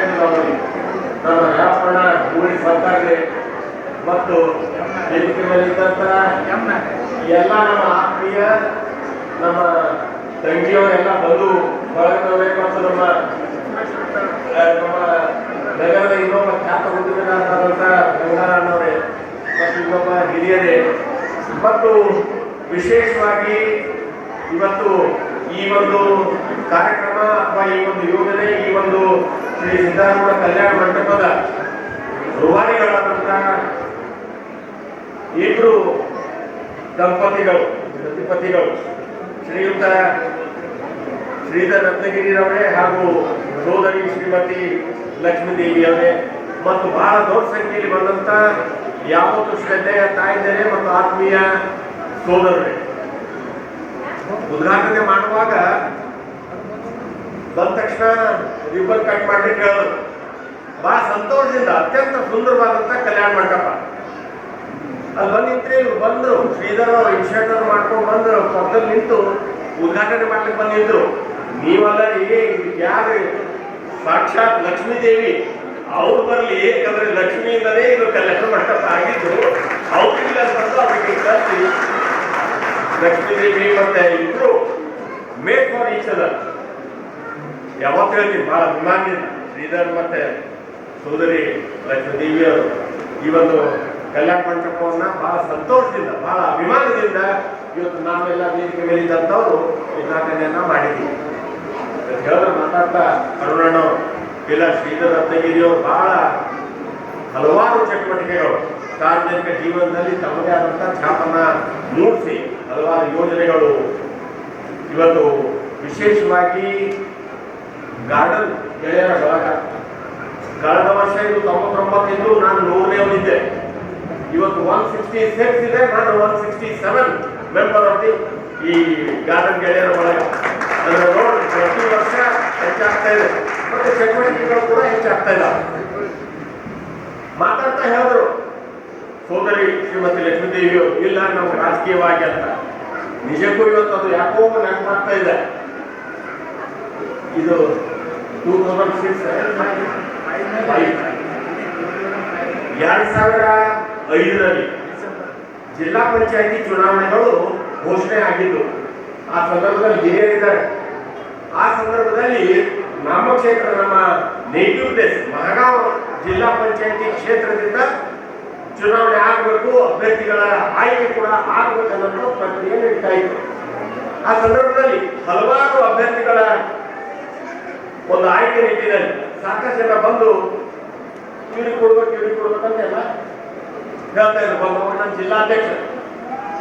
ನಮ್ಮ ರಾಪಣ್ಣ ಊಳಿ ಸಹಕಾರಿ ಮತ್ತು ವೇದಿಕೆ ಮೇಲಿದ್ದಂಥ ಎಲ್ಲ ನಮ್ಮ ಆತ್ಮೀಯ ನಮ್ಮ ತಂಗಿಯವರೆಲ್ಲ ಬಂದು ಬಳಗದವರೇ ಮತ್ತು ನಮ್ಮ ನಗರದ ಇನ್ನೊಬ್ಬ ಖ್ಯಾತ ಉದ್ಯೋಗದಾರರಾದಂಥ ಗಂಗಾರಣ್ಣವರೇ ಮತ್ತು ಇನ್ನೊಬ್ಬ ಹಿರಿಯರೇ ಮತ್ತು ವಿಶೇಷವಾಗಿ ಇವತ್ತು ಈ ಒಂದು ಕಾರ್ಯಕ್ರಮ ಅಥವಾ ಈ ಒಂದು ಯೋಜನೆ, ಈ ಒಂದು ಶ್ರೀ ಸಿದ್ಧಾರೂಢ ಕಲ್ಯಾಣ ಮಂಟಪದ ರೂವಾರಿಗಳಾದಂಥ ಇಬ್ಬರು ದಂಪತಿಗಳು, ಪ್ರತಿಪತಿಗಳು, ಶ್ರೀಯುತ ಶ್ರೀಧರ್ ರತ್ನಗಿರಿರವರೇ ಹಾಗೂ ಸೋದರಿ ಶ್ರೀಮತಿ ಲಕ್ಷ್ಮೀದೇವಿಯವರೇ ಮತ್ತು ಬಹಳ ದೊಡ್ಡ ಸಂಖ್ಯೆಯಲ್ಲಿ ಬಂದಂಥ ಯಾವತ್ತು ಶ್ರದ್ಧೆಯ ತಾಯಿದರೆ ಮತ್ತು ಆತ್ಮೀಯ ಸೋದರರೇ. ಉದ್ಘಾಟನೆ ಮಾಡುವಾಗ ಬಂದ ತಕ್ಷಣ ರಿಬ್ಬನ್ ಕಟ್ ಮಾಡ್ಲಿಕ್ಕೆ ಹೇಳಿದ್ರು. ಬಹಳ ಸಂತೋಷದಿಂದ ಅತ್ಯಂತ ಸುಂದರವಾದಂಥ ಕಲ್ಯಾಣ ಮಂಟಪ ಅಲ್ಲಿ ಬಂದಿದ್ರೆ ಇವ್ರು ಬಂದರು. ಶ್ರೀಧರ್ ಅವರು ಇನ್ಶಿಯೇಟಿವ್ ಮಾಡ್ಕೊಂಡು ಬಂದರು, ಪಕ್ಕದಲ್ಲಿ ನಿಂತು ಉದ್ಘಾಟನೆ ಮಾಡ್ಲಿಕ್ಕೆ ಬಂದಿದ್ರು. ನೀವಲ್ಲ ಯಾರು ಸಾಕ್ಷಾತ್ ಲಕ್ಷ್ಮೀದೇವಿ ಅವ್ರು ಬರಲಿ, ಯಾಕಂದ್ರೆ ಲಕ್ಷ್ಮಿಯಿಂದಲೇ ಇದು ಕಲ್ಯಾಣ ಮಂಟಪ ಆಗಿದ್ದು. ಅವ್ರಿಲ್ಲ ಬಂದು ಅವರಿಗೆ ಕಲಿಸಿ ಲಕ್ಷ್ಮೀದೇವಿ ಮತ್ತೆ ಇಬ್ರು ಮೇಕ್ ಫಾರ್ ಈಚ್ ಅದರ್. ಯಾವತ್ತು ಹೇಳ್ತೀನಿ ಬಹಳ ಅಭಿಮಾನದಿಂದ ಶ್ರೀಧರ್ ಮತ್ತೆ ಸೋದರಿ ಲಕ್ಷ್ಮೀದೇವಿಯವರು ಈ ಒಂದು ಕಲ್ಯಾಣ ಮಂಟಪವನ್ನ ಬಹಳ ಸಂತೋಷದಿಂದ, ಬಹಳ ಅಭಿಮಾನದಿಂದ ಇವತ್ತು ನಾವೆಲ್ಲ ವೇದಿಕೆ ಮೇಲಿದ್ದಂಥವ್ರು ಉದ್ಘಾಟನೆಯನ್ನ ಮಾಡಿದ್ದೀವಿ. ಹೇಳಿದ್ರೆ ಮಾತಾಡ್ತಾ ಅರುಣಣ್ಣವ್ರು ಇಲ್ಲ ಶ್ರೀಧರ್ ರತ್ನಗಿರಿಯವರು ಬಹಳ ಹಲವಾರು ಚಟುವಟಿಕೆಗಳು ಸಾರ್ವಜನಿಕ ಜೀವನದಲ್ಲಿ ತಮ್ಮದೇ ಆದಂಥ ಛಾಪನ್ನ ಮೂಡಿಸಿ ಹಲವಾರು ಯೋಜನೆಗಳು. ಇವತ್ತು ವಿಶೇಷವಾಗಿ ಗಾರ್ಡನ್ ಗೆಳೆಯರ ಬಳಗ ಕಳೆದ ವರ್ಷ ಇದು 99 ಇದ್ದು ನಾನು 100ನೇ ಇವತ್ತು 166 ಇದೆ. ನಾನು 167 ಮೆಂಬರ್ ಆಫ್ ದಿ ಈ ಗಾರ್ಡನ್ ಗೆಳೆಯರ ಬಳಗ. ಅದರ ನೋಡಿ ಪ್ರತಿ ವರ್ಷ ಹೆಚ್ಚಾಗ್ತಾ ಇದೆ ಮತ್ತೆ ಚಟುವಟಿಕೆಗಳು ಕೂಡ ಹೆಚ್ಚಾಗ್ತಾ ಇಲ್ಲ. ಮಾತಾಡ್ತಾ ಹೇಳಿದ್ರು ಸೋದರಿ ಶ್ರೀಮತಿ ಲಕ್ಷ್ಮೀದೇವಿಯವರು, ಇಲ್ಲ ನಾವು ರಾಜಕೀಯವಾಗಿ ಅಂತ. ನಿಜಕ್ಕೂ ಇವತ್ತು ಅದು ಯಾಕೋ ನೆನಪಾಗ್ತಾ ಇದೆ. ಇದು 2005ರಲ್ಲಿ ಜಿಲ್ಲಾ ಪಂಚಾಯತಿ ಚುನಾವಣೆಗಳು ಘೋಷಣೆ ಆಗಿದ್ದು. ಆ ಸಂದರ್ಭದಲ್ಲಿ ಹಿರಿಯರಿದ್ದಾರೆ. ಆ ಸಂದರ್ಭದಲ್ಲಿ ನಮ್ಮ ಕ್ಷೇತ್ರ, ನಮ್ಮ ನೇಟಿವ್ ಪ್ಲೇಸ್ ಮಹಗಾಂವ್ ಜಿಲ್ಲಾ ಪಂಚಾಯತಿ ಕ್ಷೇತ್ರದಿಂದ ಚುನಾವಣೆ ಆಗಬೇಕು, ಅಭ್ಯರ್ಥಿಗಳ ಆಯ್ಕೆ ಕೂಡ ಆಗಬೇಕನ್ನೋ ಪ್ರಕ್ರಿಯೆ ನಡೀತಾ ಇತ್ತು. ಆ ಸಂದರ್ಭದಲ್ಲಿ ಹಲವಾರು ಅಭ್ಯರ್ಥಿಗಳ ಒಂದು ಆಯ್ಕೆ ನಿಟ್ಟಿನಲ್ಲಿ ಸಾಕಷ್ಟು ಜನ ಬಂದು ಕಿವಿ ಕೊಡ್ಬೇಕಂತೆಲ್ಲ ಹೇಳ್ತಾ ಇದ್ರು. ಬಂದು ನನ್ನ ಜಿಲ್ಲಾಧ್ಯಕ್ಷ,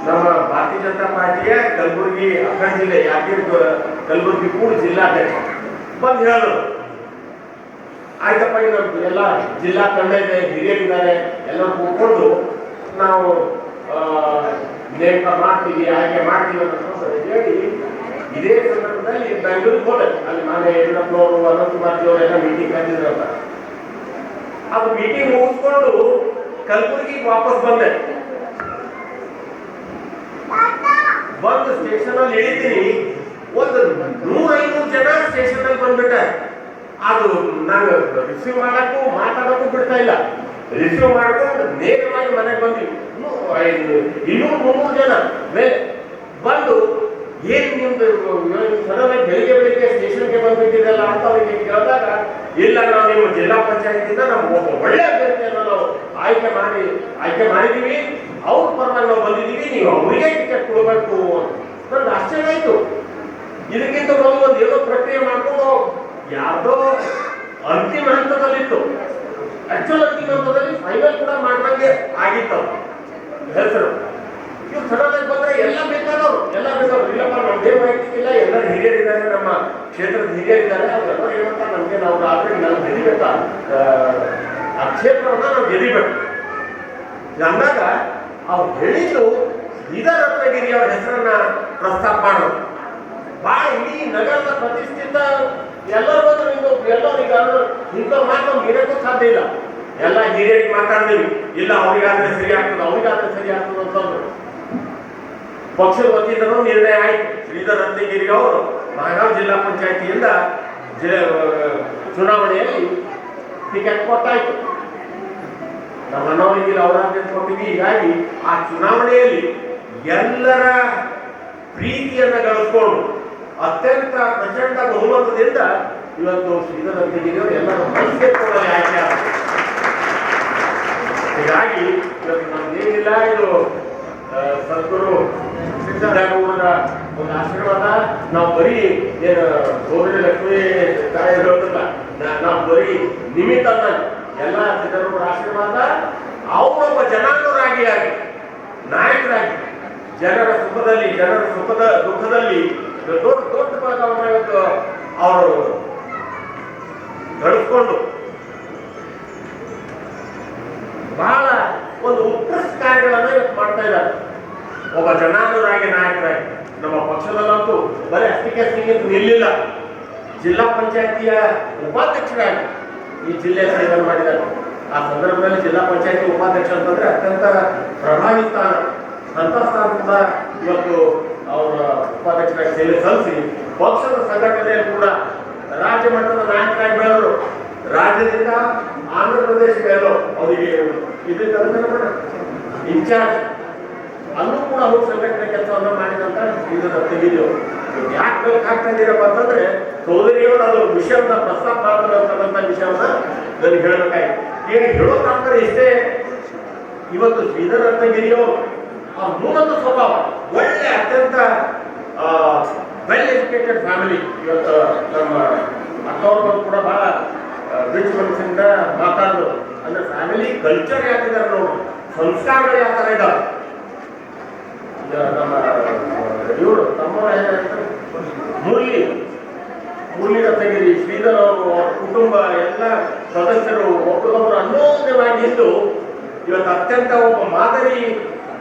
ನಮ್ಮ ಭಾರತೀಯ ಜನತಾ ಪಾರ್ಟಿಯ ಕಲಬುರಗಿ ಅಖಂಡ ಜಿಲ್ಲೆ ಯಾದಗಿರಿ ಕಲಬುರಗಿ ಕೂಡ ಜಿಲ್ಲಾಧ್ಯಕ್ಷ ಬಂದು ಹೇಳಿದ್ರು, ಆಯ್ತಪ್ಪ ಇನ್ನೊಂದು ಎಲ್ಲ ಜಿಲ್ಲಾ ತಂಡ ಇದೆ, ಹಿರಿಯರಿದ್ದಾರೆ, ಎಲ್ಲ ಕೂತ್ಕೊಂಡು ನಾವು ನೇಮಕ ಮಾಡ್ತೀವಿ, ಆಯ್ಕೆ ಮಾಡ್ತೀವಿ ಅಂತ ಹೇಳಿ ಇದೇ ಸಂದರ್ಭದಲ್ಲಿ ಬೆಂಗಳೂರಿಗೆ ಹೋದೆ. ಅಲ್ಲಿ ಮಾನ್ಯ ಯಡಿಯೂರಪ್ಪನವರು, ಅನಂತಕುಮಾರ್ ಅವರೆಲ್ಲ ಮೀಟಿಂಗ್ ಕರೆದಿದ್ರಂತ. ಅದು ಮೀಟಿಂಗ್ ಮುಗಿಸ್ಕೊಂಡು ಕಲಬುರಗಿಗೆ ವಾಪಸ್ ಬಂದೆ. ಬಂದು ಸ್ಟೇಷನ್ ಅಲ್ಲಿ ಇಳಿತೀನಿ, ಒಂದು 100-500 ಜನ ಸ್ಟೇಷನ್ ಅಲ್ಲಿ ಬಂದ್ಬಿಟ್ಟಾರೆ. ಅದು ನಾನು ರಿಸೀವ್ ಮಾಡಕ್ಕೂ ಮಾತಾಡೋಕ್ಕೂ ಬಿಡ್ತಾ ಇಲ್ಲ. ರಿಸೀವ್ ಮಾಡ್ಕೊಂಡು ನೇರವಾಗಿ ಮನೆಗೆ ಬಂದ್ವಿ. 200-300 ಜನ ಮೇಲೆ ಬಂದು ಏನ್ ನಿಮ್ದು ಸಡನ್ ಬೆಳಿಗ್ಗೆ ಸ್ಟೇಷನ್ಗೆ ಬಂದ್ಬಿಟ್ಟಿರಲ್ಲ ಅಂತ ಅವರಿಗೆ ಕೇಳಿದಾಗ, ಇಲ್ಲ ನಾವು ನಿಮ್ಮ ಜಿಲ್ಲಾ ಪಂಚಾಯತಿಂದ ನಮ್ಗೆ ಒಬ್ಬ ಒಳ್ಳೆ ಅಭ್ಯರ್ಥಿಯನ್ನು ನಾವು ಆಯ್ಕೆ ಮಾಡಿದೀವಿ, ಅವ್ರ ಪರವಾಗಿ ನಾವು ಬಂದಿದ್ದೀವಿ, ನೀವು ಅವರಿಗೆ ಟಿಕೆಟ್ ಕೊಡಬೇಕು. ನನ್ಗೆ ಆಶ್ಚರ್ಯ ಆಯ್ತು. ಇದಕ್ಕಿಂತ ಮೊದಲು ಒಂದು ಏನೋ ಪ್ರಕ್ರಿಯೆ ಮಾಡ್ಕೊಂಡು ಯಾರ್ದೋ ಅಂತಿಮ ಹಂತದಲ್ಲಿತ್ತು. ಆಕ್ಚುಲ್ ಅಂತಿಮ ಹಂತದಲ್ಲಿ ಫೈನಲ್ ಕೂಡ ಮಾಡ್ದಂಗೆ ಆಗಿತ್ತು ಹೆಸರು. ಇವ್ರು ಸಡನ್ ಆಗಿ ಬಂದ್ರೆ ಎಲ್ಲ ಬೇಕಾದವರು ಇಲ್ಲಪ್ಪ ನಮ್ದೇ ವೈಯಕ್ತಿಕ ಇಲ್ಲ, ಎಲ್ಲರೂ ಹಿರಿಯರಿದ್ದಾರೆ, ನಮ್ಮ ಕ್ಷೇತ್ರದ ಹಿರಿಯರಿದ್ದಾರೆ, ಅವರೆಲ್ಲ ಹೇಳ್ತಾ ನಮ್ಗೆ ನಾವು ಆದ್ರೆ ನಾವು ಗೆದಿಬೇಕ, ಆ ಕ್ಷೇತ್ರವನ್ನ ನಾವು ಗೆದಿಬೇಕು ಅಂದಾಗ ಅವ್ರು ಹೇಳಿದ್ದು ಶ್ರೀಧರ್ ರತ್ನಗಿರಿ ಅವರ ಹೆಸರನ್ನ ಪ್ರಸ್ತಾಪ ಮಾಡೋದು. ಬಹಳ ಇಡೀ ನಗರದ ಪ್ರತಿಷ್ಠಿತ ಎಲ್ಲರೂ ಬಂದ್ರು, ಎಲ್ಲರಿಗೆ ಇಂಥ ಮಾತು ಇರಕ್ಕೂ ಸಾಧ್ಯ ಇಲ್ಲ. ಎಲ್ಲ ಹಿರಿಯರಿಗೆ ಮಾತಾಡ್ತೀವಿ, ಇಲ್ಲ ಅವ್ರಿಗಾದ್ರೆ ಸರಿ ಆಗ್ತದೆ ಅಂತಂದ್ರು. ಪಕ್ಷದ ವತಿಯಿಂದನೂ ನಿರ್ಣಯ ಆಯ್ತು. ಶ್ರೀಧರ್ ರತ್ನಗಿರಿ ಅವರು ಮಹಾಗಾಂವ್ ಜಿಲ್ಲಾ ಪಂಚಾಯತಿಯಿಂದ ಚುನಾವಣೆಯಲ್ಲಿ ಟಿಕೆಟ್ ಕೊಟ್ಟಾಯ್ತು. ನಮ್ಮ ಅಣ್ಣವರಿಗೆ ಅವರಾಜ್ಯ ಕೊಟ್ಟಿವಿ. ಹೀಗಾಗಿ ಆ ಚುನಾವಣೆಯಲ್ಲಿ ಎಲ್ಲರ ಪ್ರೀತಿಯನ್ನ ಗಳಿಸ್ಕೊಂಡು ಅತ್ಯಂತ ಪ್ರಚಂಡ ಬಹುಮತದಿಂದ ಇವತ್ತು ಶ್ರೀಧರ್ ರತ್ನಗಿರಿ ಅವರು ಎಲ್ಲರೂ ಮನಸ್ಸಿಗೆ ಕೊಡಲಿ ಆಯ್ಕೆ. ಹೀಗಾಗಿ ಇವತ್ತು ನಮ್ದೇನಿಲ್ಲ, ಇದು ಸದ್ಗುರು ಸಿದ್ದರಾಮಯ್ಯನವರ ಒಂದು ಆಶೀರ್ವಾದ. ನಾವು ಬರೀ ಏನು ಸೋದರಿ ಲಕ್ಷ್ಮೀ ತಾಯಿ ಹೇಳೋದಿಲ್ಲ, ನಾವು ಬರೀ ನಿಮಿತ್ತ ಎಲ್ಲ ಸಿದ್ದರಾಮಯ್ಯನವರ ಆಶೀರ್ವಾದ. ಅವರೊಬ್ಬ ಜನಾಂಗರಾಗಿ ನಾಯಕರಾಗಿ ಜನರ ಸುಖದಲ್ಲಿ, ಜನರ ದುಃಖದಲ್ಲಿ ದೊಡ್ಡ ಭಾಗವನ್ನು ಇವತ್ತು ಅವರು ಗಳಿಸ್ಕೊಂಡು ಬಹಳ ಒಂದು ಉತ್ಕೃಷ್ಟ ಕಾರ್ಯಗಳನ್ನು ಇವತ್ತು ಮಾಡ್ತಾ ಇದ್ದಾರೆ. ಒಬ್ಬ ಜನಾನುರಾಗಿ ನಾಯಕರಾಗಿ ನಮ್ಮ ಪಕ್ಷದಲ್ಲಂತೂ ಬರೀ ಅಷ್ಟಕ್ಕೆ ನಿಲ್ಲಿಲ್ಲ, ಜಿಲ್ಲಾ ಪಂಚಾಯತಿಯ ಉಪಾಧ್ಯಕ್ಷರಾಗಿ ಈ ಜಿಲ್ಲೆ ಸೇವೆ ಮಾಡಿದ್ದಾರೆ. ಆ ಸಂದರ್ಭದಲ್ಲಿ ಜಿಲ್ಲಾ ಪಂಚಾಯತಿ ಉಪಾಧ್ಯಕ್ಷ ಅಂತಂದ್ರೆ ಅತ್ಯಂತ ಪ್ರಭಾವಿ ಸ್ಥಾನ, ಅಂತ ಸ್ಥಾನ ಕೂಡ ಇವತ್ತು ಅವರ ಉಪಾಧ್ಯಕ್ಷರಾಗಿ ಸೇವೆ ಸಲ್ಲಿಸಿ ಪಕ್ಷದ ಸಂಘಟನೆಯಲ್ಲಿ ಕೂಡ ರಾಜ್ಯ ಮಟ್ಟದ ನಾಯಕರಾಗಿ ಬೆಳೆದರು. ರಾಜ್ಯದಿಂದ ಆಂಧ್ರ ಪ್ರದೇಶಕ್ಕೆ ಎಲ್ಲೋ ಅವರಿಗೆ ಇನ್ಚಾರ್ಜ್ ಅಲ್ಲೂ ಕೂಡ ಅವರು ಸಂಘಟನೆ ಕೆಲಸವನ್ನು ಮಾಡಿದಂತ ಶ್ರೀಧರ್ ರತ್ನಗಿರಿ ಅವರು. ಯಾಕೆ ಬೇಕಾಗ್ತಾ ಇದ್ದೀರಪ್ಪ ಅಂತಂದ್ರೆ ಸೋದರಿಯವರು ಅದು ವಿಷಯವನ್ನ ಪ್ರಸ್ತಾಪ ಮಾಡ್ತಾರೆ ಅಂತಕ್ಕಂಥ ವಿಷಯವನ್ನ ನನಗೆ ಹೇಳಬೇಕಾಯ್ತು. ಈಗ ಹೇಳೋಕಾಗ್ತಾರೆ ಇಷ್ಟೇ, ಇವತ್ತು ಶ್ರೀಧರ್ ರತ್ನಗಿರಿಯವರು ಆ ಮೂಲದ ಸ್ವಭಾವ ಒಳ್ಳೆ ಅತ್ಯಂತ ವೆಲ್ ಎಜುಕೇಟೆಡ್ ಫ್ಯಾಮಿಲಿ. ಇವತ್ತು ನಮ್ಮ ಅಕ್ಕವ್ರು ಕೂಡ ಬಹಳ ರಿಚ್ ಮನಸ್ಸಿಂದ ಮಾತಾಡೋದು ಅಂದ್ರೆ ಫ್ಯಾಮಿಲಿ ಕಲ್ಚರ್ ಯಾಕಿದ್ದಾರೆ ನೋಡು, ಸಂಸ್ಕಾರಗಳು ಯಾವ ಥರ ಇದ್ದಾವೆ. ನಮ್ಮ ಇವರು ತಮ್ಮ ಮುರಳಿ ರತ್ನಗಿರಿ, ಶ್ರೀಧರ್ ಅವರು, ಅವ್ರ ಕುಟುಂಬ ಎಲ್ಲ ಸದಸ್ಯರು ಒಬ್ಬರೊಬ್ಬರು ಅನ್ಯೋನ್ಯವಾಗಿ ಇದ್ದು ಇವತ್ತು ಅತ್ಯಂತ ಒಬ್ಬ ಮಾದರಿ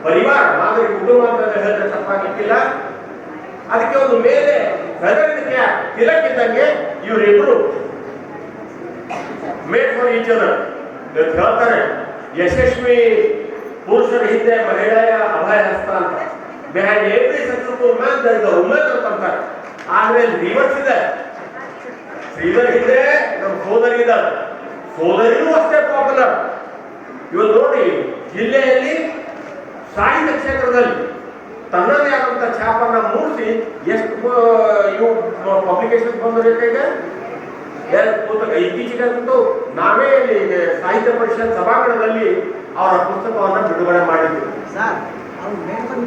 ಪರಿವಾರ, ಮಾದರಿ ಕುಟುಂಬ ಅಂತ ಹೇಳಿದ್ರೆ ತಪ್ಪಾಗಿಕ್ಕಿಲ್ಲ. ಅದಕ್ಕೆ ಒಂದು ಮೇಲೆ ಬೆದರಿಕೆ ತಿಲಕ್ಕಿದ್ದಂಗೆ ಇವರಿಬ್ರು ಮೇಡ್ ಫಾರ್ ಈಚ್ ಅದರ್ ಹೇಳ್ತಾರೆ. ಯಶಸ್ವಿ ಪುರುಷರ ಹಿಂದೆ ಮಹಿಳೆಯ ಅಭಯ ಹಸ್ತ ಅಂತ. Behind every successful man there is a woman ಅಂತಾರೆ. ಆದ್ರೆ ರಿವರ್ಸ್ ಇದೆ. ಶ್ರೀಧರ್ ಹಿಂದೆ ನಮ್ಮ ಸೋದರಿ ಇದ್ದಾರೆ, ಸೋದರಿಯೂ ಅಷ್ಟೇ ಪಾಪ್ಯುಲರ್. ಇವತ್ತು ನೋಡಿ ಜಿಲ್ಲೆಯಲ್ಲಿ ಸಾಹಿತ್ಯ ಕ್ಷೇತ್ರದಲ್ಲಿ ತನ್ನದೇ ಆದಂತ ಛಾಪನ್ನ ಮೂಡಿಸಿ ಎಷ್ಟು ಇವು ಪಬ್ಲಿಕೇಶನ್ ಬಂದಿರುತ್ತೆ. ಪುಸ್ತಕ ಇತ್ತೀಚೆಗಂತೂ ನಾವೇ ಸಾಹಿತ್ಯ ಪರಿಷತ್ ಸಭಾಂಗಣದಲ್ಲಿ ಅವರ ಪುಸ್ತಕವನ್ನು ಬಿಡುಗಡೆ ಮಾಡಿದ್ವಿ. ಮೇಡ್ ಫಾರ್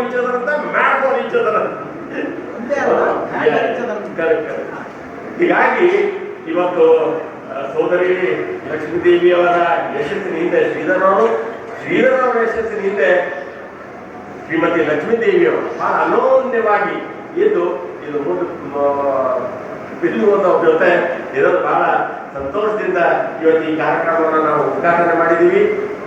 ಈಚ್ ಅದರ್ ಅಂತ ಮ್ಯಾಡ್ ಫಾರ್ ಈಚ್ ಅದರ್ ಅಂತ. ಹೀಗಾಗಿ ಇವತ್ತು ಸೋದರಿ ಲಕ್ಷ್ಮೀದೇವಿ ಅವರ ಯಶಸ್ಸಿನ ಹಿಂದೆ ಶ್ರೀಧರ್ ಅವರ ಯಶಸ್ಸಿನ ಹಿಂದೆ ಶ್ರೀಮತಿ ಲಕ್ಷ್ಮೀದೇವಿ ಅವರು ಬಹಳ ಅನೋನ್ಯವಾಗಿ ಇದು ಬಿಲ್ಲುವಂತ ಜೊತೆ ಇರೋದು ಬಹಳ ಸಂತೋಷದಿಂದ ಇವತ್ತು ಈ ಕಾರ್ಯಕ್ರಮವನ್ನು ನಾವು ಉದ್ಘಾಟನೆ ಮಾಡಿದ್ದೀವಿ.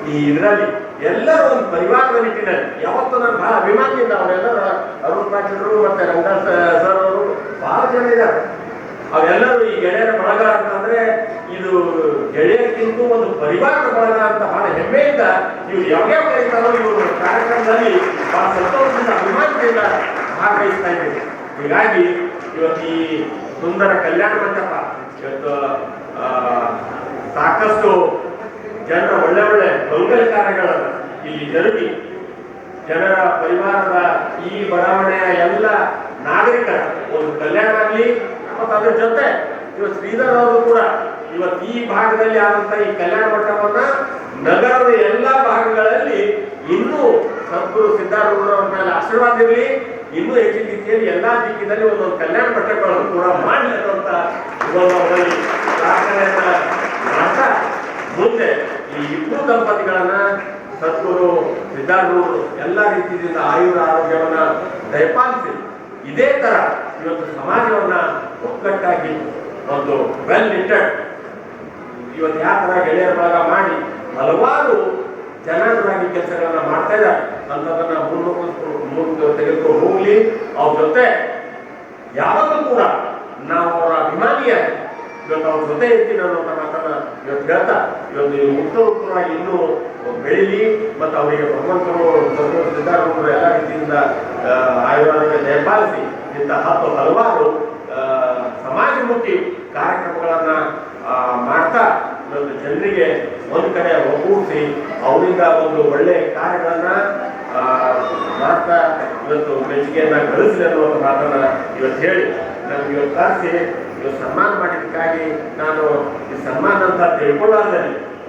ಈ ಇದರಲ್ಲಿ ಎಲ್ಲರೂ ಒಂದು ಪರಿವಾರದ ನಿಟ್ಟಿನಲ್ಲಿ ಯಾವತ್ತೂ ನಾನು ಬಹಳ ಅಭಿಮಾನಿಯಿಂದ ಅವರೆಲ್ಲರೂ ಅರುಣ್ ಪಾಟೀಲರು ಮತ್ತೆ ರಂಗನಾಥ್ ಸರ್ ಅವರು ಬಹಳ ಜನ ಇದ್ದಾರೆ. ಅವೆಲ್ಲರೂ ಈ ಗೆಳೆಯರ ಬಳಗ ಅಂತಂದ್ರೆ ಇದು ಗೆಳೆಯರಿಗಿಂತೂ ಒಂದು ಪರಿವಾರದ ಬಳಗ ಅಂತ ಬಹಳ ಹೆಮ್ಮೆಯಿಂದ ಇವ್ರು ಯಾವ್ಯಾವ ಕರೀತಾರೋ ಇವರು ಕಾರ್ಯಕ್ರಮದಲ್ಲಿ ಬಹಳ ಸಂತೋಷದಿಂದ ಅಭಿಮಾನದಿಂದ ಭಾಗವಹಿಸ್ತಾ ಇದ್ದೀವಿ. ಹೀಗಾಗಿ ಇವತ್ತು ಈ ಸುಂದರ ಕಲ್ಯಾಣ ಮಂಟಪ ಇವತ್ತು ಸಾಕಷ್ಟು ಜನರ ಒಳ್ಳೆ ಮಂಗಲ ಕಾರ್ಯಗಳನ್ನು ಇಲ್ಲಿ ಜರುಗಿ ಜನರ ಪರಿವಾರದ ಈ ಬಡಾವಣೆಯ ಎಲ್ಲ ನಾಗರಿಕರ ಒಂದು ಕಲ್ಯಾಣ ಆಗಲಿ. ಮತ್ತು ಅದ್ರ ಜೊತೆ ಇವತ್ತು ಶ್ರೀಧರ್ ಅವರು ಕೂಡ ಇವತ್ತು ಈ ಭಾಗದಲ್ಲಿ ಆದಂತ ಈ ಕಲ್ಯಾಣ ಮಂಟಪವನ್ನ ನಗರದ ಎಲ್ಲಾ ಭಾಗಗಳಲ್ಲಿ ಇನ್ನೂ ಸದ್ಗುರು ಸಿದ್ಧಾರೂಢರವರ ಮೇಲೆ ಆಶೀರ್ವಾದ ಇರಲಿ, ಇನ್ನೂ ಹೆಚ್ಚಿನ ರೀತಿಯಲ್ಲಿ ಎಲ್ಲಾ ದಿಕ್ಕಿನಲ್ಲಿ ಒಂದೊಂದು ಕಲ್ಯಾಣ ಮಂಟಪಗಳನ್ನು ಕೂಡ ಮಾಡಲಿ ಅನ್ನುವಂತ ಅವರಲ್ಲಿ ಪ್ರಾರ್ಥನೆಯನ್ನ ಮಾಡ್ತಾ ಮುಂದೆ ಈ ಇಬ್ಬರು ದಂಪತಿಗಳನ್ನ ಸದ್ಗುರು ಸಿದ್ಧಾರೂಢರು ಎಲ್ಲ ರೀತಿಯಿಂದ ಆಯುರ ಆರೋಗ್ಯವನ್ನ ದಯಪಾಲಿಸಿ ಇದೇ ತರ ಇವತ್ತು ಸಮಾಜವನ್ನ ಒಗ್ಗಟ್ಟಾಗಿ ಒಂದು ವೆಲ್ ನಿಟೆಡ್ ಇವತ್ತು ಯಾವ ತರ ಗೆಳೆಯರ ಬಳಗ ಮಾಡಿ ಹಲವಾರು ಜನಾಂಗರಾಗಿ ಕೆಲಸಗಳನ್ನ ಮಾಡ್ತಾ ಇದ್ದಾರೆ ಅಂತದನ್ನ ಮುಂದೆ ತೆಗೆದುಕೊಂಡು ಹೋಗ್ಲಿ. ಅವ್ರ ಜೊತೆ ಯಾವತ್ತೂ ಕೂಡ ನಾವು ಅವರ ಅಭಿಮಾನಿಯಾಗಿ ಇವತ್ತು ಅವ್ರ ಜೊತೆ ಇರ್ತೀನಿ ಅನ್ನೋಂಥ ಮಾತನ್ನ ಇವತ್ತು ಹೇಳ್ತಾ ಇವತ್ತು ಉತ್ತರವಾಗಿ ಇನ್ನೂ ಬೆಳೀಲಿ ಮತ್ತು ಅವರಿಗೆ ಭಗವಂತರು ಸಿದ್ಧಾರೂಢರು ಎಲ್ಲ ರೀತಿಯಿಂದ ಆಯುರ್ವೇದಕ್ಕೆ ದಯಪಾಲಿಸಿ ಇಂಥ ಹಲವಾರು ಸಮಾಜಮುಖಿ ಕಾರ್ಯಕ್ರಮಗಳನ್ನ ಮಾಡ್ತಾ ಇವತ್ತು ಜನರಿಗೆ ಒಂದು ಕಡೆ ಒಗ್ಗೂಡಿಸಿ ಅವರಿಂದ ಒಂದು ಒಳ್ಳೆ ಕಾರ್ಯಗಳನ್ನ ಮಾಡ್ತಾ ಇವತ್ತು ಮೆಚ್ಚುಗೆಯನ್ನ ಗಳಿಸಲಿ ಅನ್ನುವಂಥ ಮಾತನ್ನ ಇವತ್ತು ಹೇಳಿ ನಮ್ಗೆ ಇವತ್ತು ಕರೆಸಿ ಇವತ್ತು ಸನ್ಮಾನ ಮಾಡಿದ್ದಕ್ಕಾಗಿ ನಾನು ಈ ಸನ್ಮಾನ ಅಂತ ತಿಳ್ಕೊಳ್ಳಾರ್ದೆ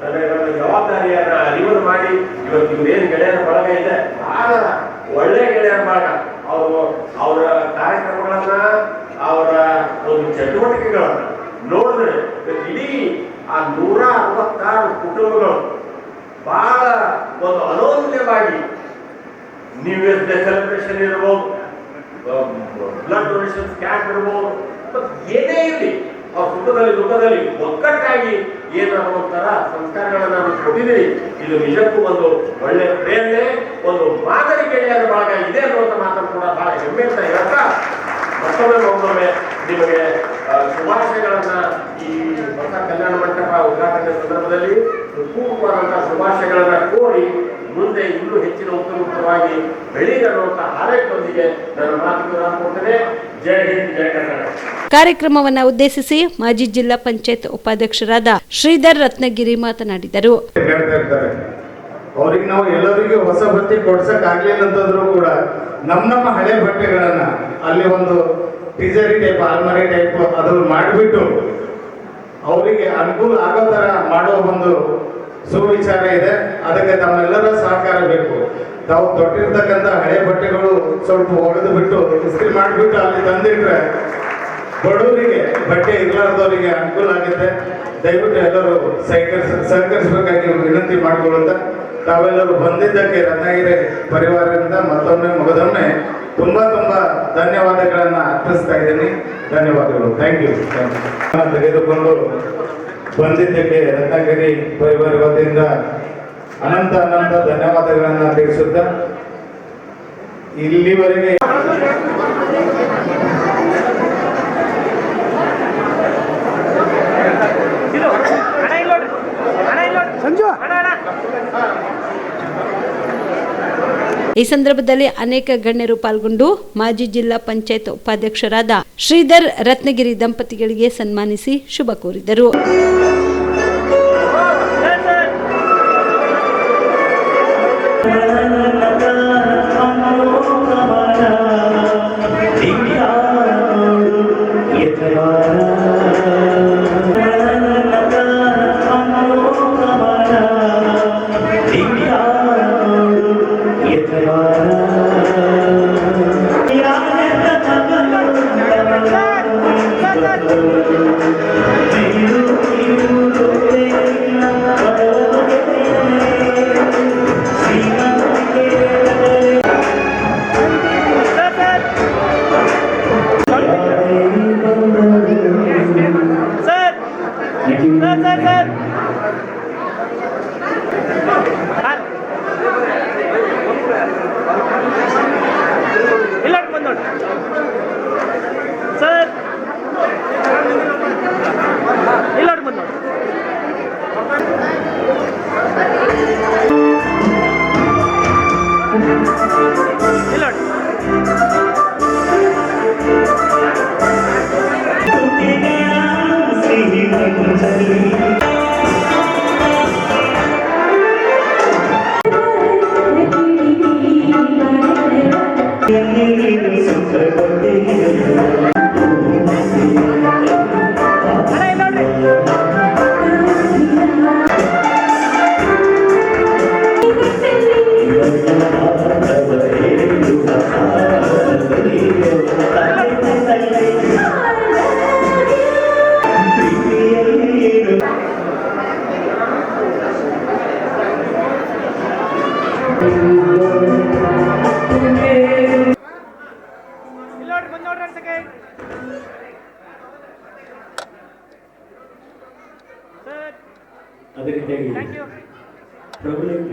ನನಗೆ ನನ್ನ ಜವಾಬ್ದಾರಿಯನ್ನ ಅರಿವನ್ನು ಮಾಡಿ ಇವತ್ತು ಇವ್ರೇನು ಗೆಳೆಯರ ಬಳಗ ಇದೆ ಬಹಳ ಒಳ್ಳೆ ಗೆಳೆಯರ ಬಳಗ. ಅವರು ಅವರ ಕಾರ್ಯಕ್ರಮಗಳನ್ನ ಅವರ ಒಂದು ಚಟುವಟಿಕೆಗಳನ್ನ ನೋಡಿದ್ರೆ ಇಡೀ ಆ 166 ಕುಟುಂಬಗಳು ಬಹಳ ಒಂದು ಅನೋನ್ಯವಾಗಿ ನ್ಯೂ ಇಯರ್ಸ್ ಡೇ ಸೆಲೆಬ್ರೇಷನ್ ಇರ್ಬೋದು, ಬ್ಲಡ್ ಡೊನೇಷನ್ ಕ್ಯಾಂಪ್ ಇರ್ಬೋದು, ಏನೇ ಇರಲಿ ಅವ್ರ ಸುಖದಲ್ಲಿ ದುಃಖದಲ್ಲಿ ಒಗ್ಗಟ್ಟಾಗಿ ಏನಾಗುವಂತರ ಸಂಸ್ಕಾರಗಳನ್ನ ನಾವು ಕೊಟ್ಟಿದ್ದೀವಿ. ಇದು ನಿಜಕ್ಕೂ ಒಂದು ಒಳ್ಳೆ ಪ್ರೇರಣೆ, ಒಂದು ಮಾದರಿ ಗೆಳೆಯರ ಭಾಗ ಇದೆ ಅನ್ನುವಂಥ ಮಾತನ್ನು ಕೂಡ ಬಹಳ ಹೆಮ್ಮೆಯಿಂದ ಹೇಳ್ತಾ ಮತ್ತೊಮ್ಮೆ ನಿಮಗೆ ಶುಭಾಶಯಗಳನ್ನ ಈ ಹೊಸ ಕಲ್ಯಾಣ ಮಂಟಪ ಉದ್ಘಾಟನೆ ಸಂದರ್ಭದಲ್ಲಿ ಪೂರ್ವವಾದಂತಹ ಶುಭಾಶಯಗಳನ್ನ ಕೋರಿ ಮುಂದೆ ಇನ್ನೂ ಹೆಚ್ಚಿನ ಉತ್ತಮವಾಗಿ ಬೆಳೀಲಿರುವಂತಹ ಹಾರೈಕೆಯೊಂದಿಗೆ ನನ್ನ ಮಾತುಗಳನ್ನು ಕೊಡ್ತೇನೆ. ಜೈ ಹಿಂದ್, ಜೈ ಕರ್ನಾಟಕ. ಕಾರ್ಯಕ್ರಮವನ್ನು ಉದ್ದೇಶಿಸಿ ಮಾಜಿ ಜಿಲ್ಲಾ ಪಂಚಾಯತ್ ಉಪಾಧ್ಯಕ್ಷರಾದ ಶ್ರೀಧರ್ ರತ್ನಗಿರಿ ಮಾತನಾಡಿದರು. ಅವ್ರಿಗೆ ನಾವು ಎಲ್ಲರಿಗೂ ಹೊಸ ಬಟ್ಟೆ ಕೊಡ್ಸಕ್ ಆಗ್ಲಿಲ್ಲ ಅಂತಂದ್ರೂ ಕೂಡ ನಮ್ಮ ಹಳೆ ಬಟ್ಟೆಗಳನ್ನ ಅಲ್ಲಿ ಒಂದು ಟಿಜರಿ ಟೈಪ್ ಆಲ್ಮರಿ ಟೈಪ್ ಅದು ಮಾಡಿಬಿಟ್ಟು ಅವರಿಗೆ ಅನುಕೂಲ ಆಗೋ ತರ ಮಾಡೋ ಒಂದು ಸುವಿಚಾರ ಇದೆ. ಅದಕ್ಕೆ ತಮ್ಮೆಲ್ಲರ ಸಹಕಾರ ಬೇಕು. ತಾವು ತೊಟ್ಟಿರ್ತಕ್ಕಂಥ ಹಳೆ ಬಟ್ಟೆಗಳು ಸ್ವಲ್ಪ ಒಗೆದು ಬಿಟ್ಟು ಇಸ್ತ್ರಿ ಮಾಡಿಬಿಟ್ಟು ಅಲ್ಲಿ ತಂದಿಟ್ರೆ ಬಡವರಿಗೆ ಬಟ್ಟೆ ಇರ್ಲಾರ್ದವರಿಗೆ ಅನುಕೂಲ ಆಗುತ್ತೆ. ದಯವಿಟ್ಟು ಎಲ್ಲರೂ ಸಹಕರಿಸಬೇಕಾಗಿ ವಿನಂತಿ ಮಾಡಿಕೊಳ್ಳುತ್ತಾ ತಾವೆಲ್ಲರೂ ಬಂದಿದ್ದಕ್ಕೆ ರತ್ನಗಿರಿ ಪರಿವಾರದಿಂದ ಮತ್ತೊಮ್ಮೆ ಮುಗದೊಮ್ಮೆ ತುಂಬಾ ಧನ್ಯವಾದಗಳನ್ನ ಅರ್ಪಿಸ್ತಾ ಇದ್ದೀನಿ. ಧನ್ಯವಾದಗಳು. Thank you. ತೆಗೆದುಕೊಂಡು ಬಂದಿದ್ದಕ್ಕೆ ರತ್ನಗಿರಿ ಪರಿವಾರ ವತಿಯಿಂದ ಅನಂತ ಧನ್ಯವಾದಗಳನ್ನ ತಿಳಿಸುತ್ತಾ ಇಲ್ಲಿವರೆಗೆ ಈ ಸಂದರ್ಭದಲ್ಲಿ ಅನೇಕ ಗಣ್ಯರು ಪಾಲ್ಗೊಂಡು ಮಾಜಿ ಜಿಲ್ಲಾ ಪಂಚಾಯತ್ ಉಪಾಧ್ಯಕ್ಷರಾದ ಶ್ರೀಧರ್ ರತ್ನಗಿರಿ ದಂಪತಿಗಳಿಗೆ ಸನ್ಮಾನಿಸಿ ಶುಭ ಕೋರಿದರು. you. ಅದೇ ರೀತಿಯಾಗಿ ಪ್ರಬಲಿಂಗ್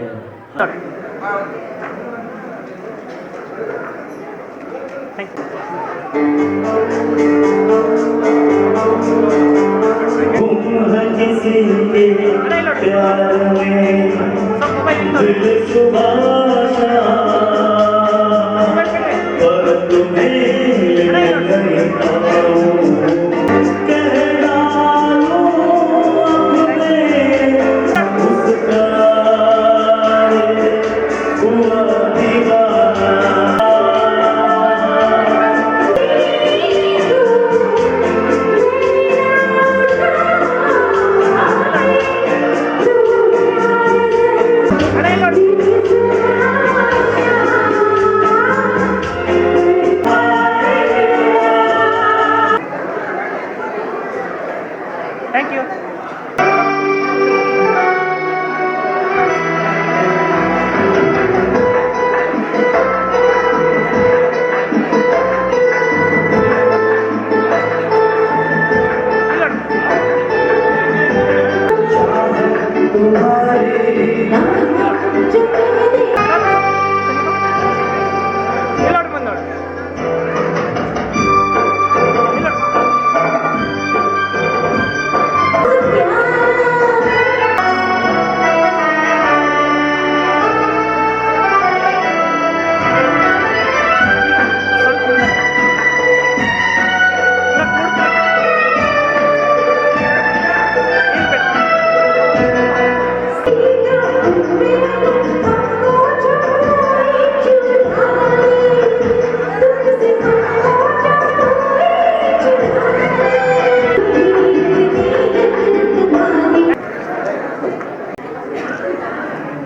Thank you.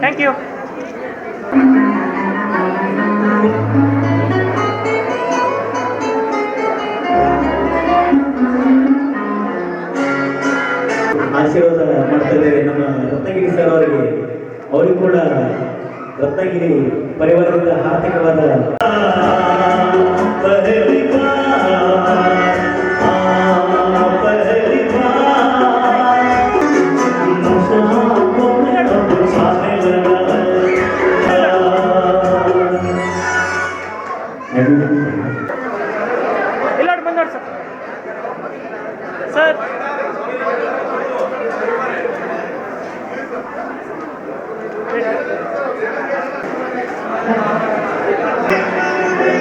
Thank you. ಆಶೀರ್ವಾದ ಮಾಡ್ತಾ ಇದ್ದೇವೆ ನಮ್ಮ ರತ್ನಗಿರಿ ಸರ್ ಅವರಿಗೆ. ಅವರಿಗೂ ಕೂಡ ರತ್ನಗಿರಿ ಪರಿವಾರದಿಂದ ಆರ್ಥಿಕವಾದ ಎಲ್ಲರೂ ಬಂದೋರು ಸರ್.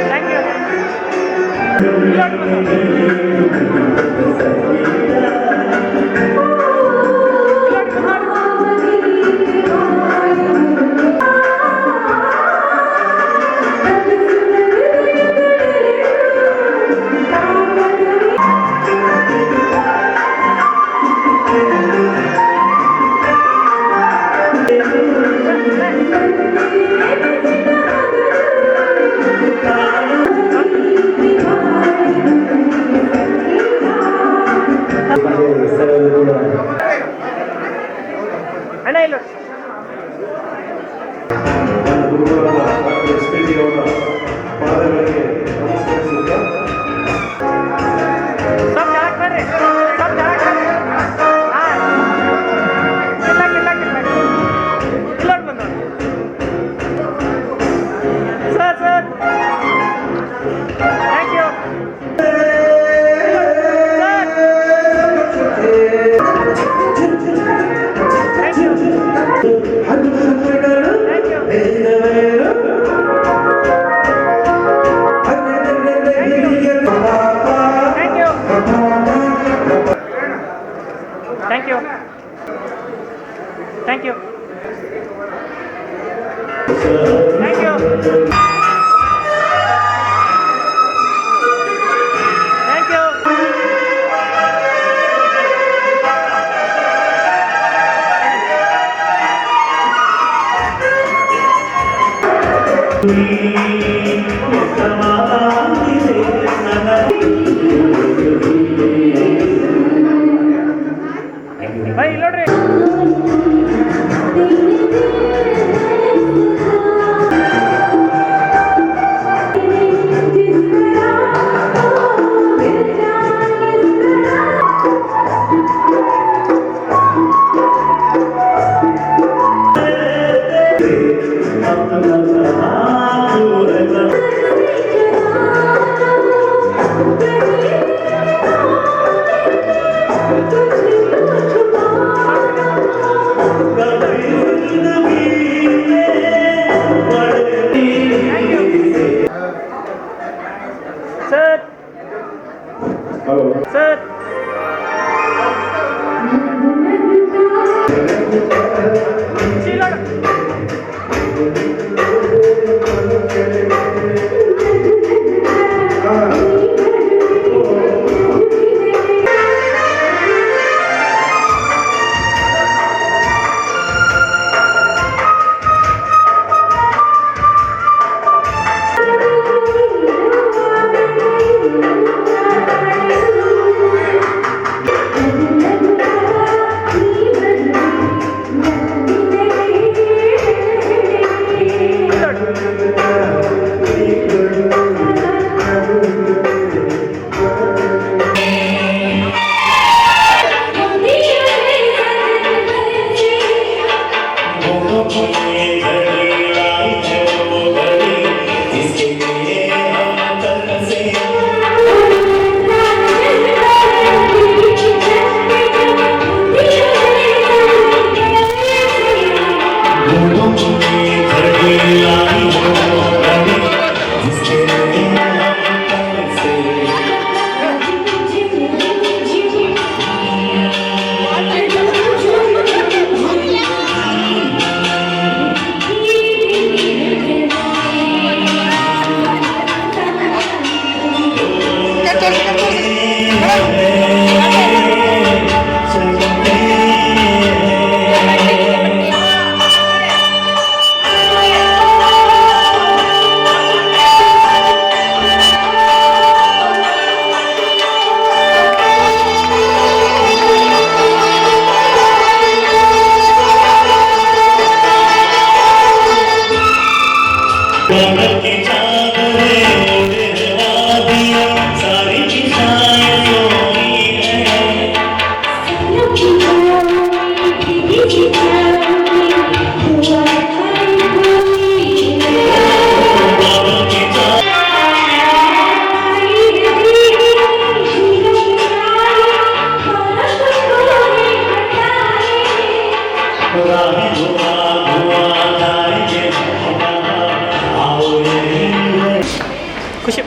Thank you. ಅಣ್ಣ ಇಲ್ಲ ಸ್ವಲ್ಪ ಜಾಗಕ್ಕೆ ಬರ್ರಿ, ಸ್ವಲ್ಪ ಜಾಗಕ್ಕೆ ಬರ್ರಿ. ಹಾಂ ಇಲ್ಲ ಬಂದೋರು ಸರ್. ಥ್ಯಾಂಕ್ ಯು. Thank you. Thank you. Thank you. Thank you. Bye, Lord. Sir sir ಖುಷಿ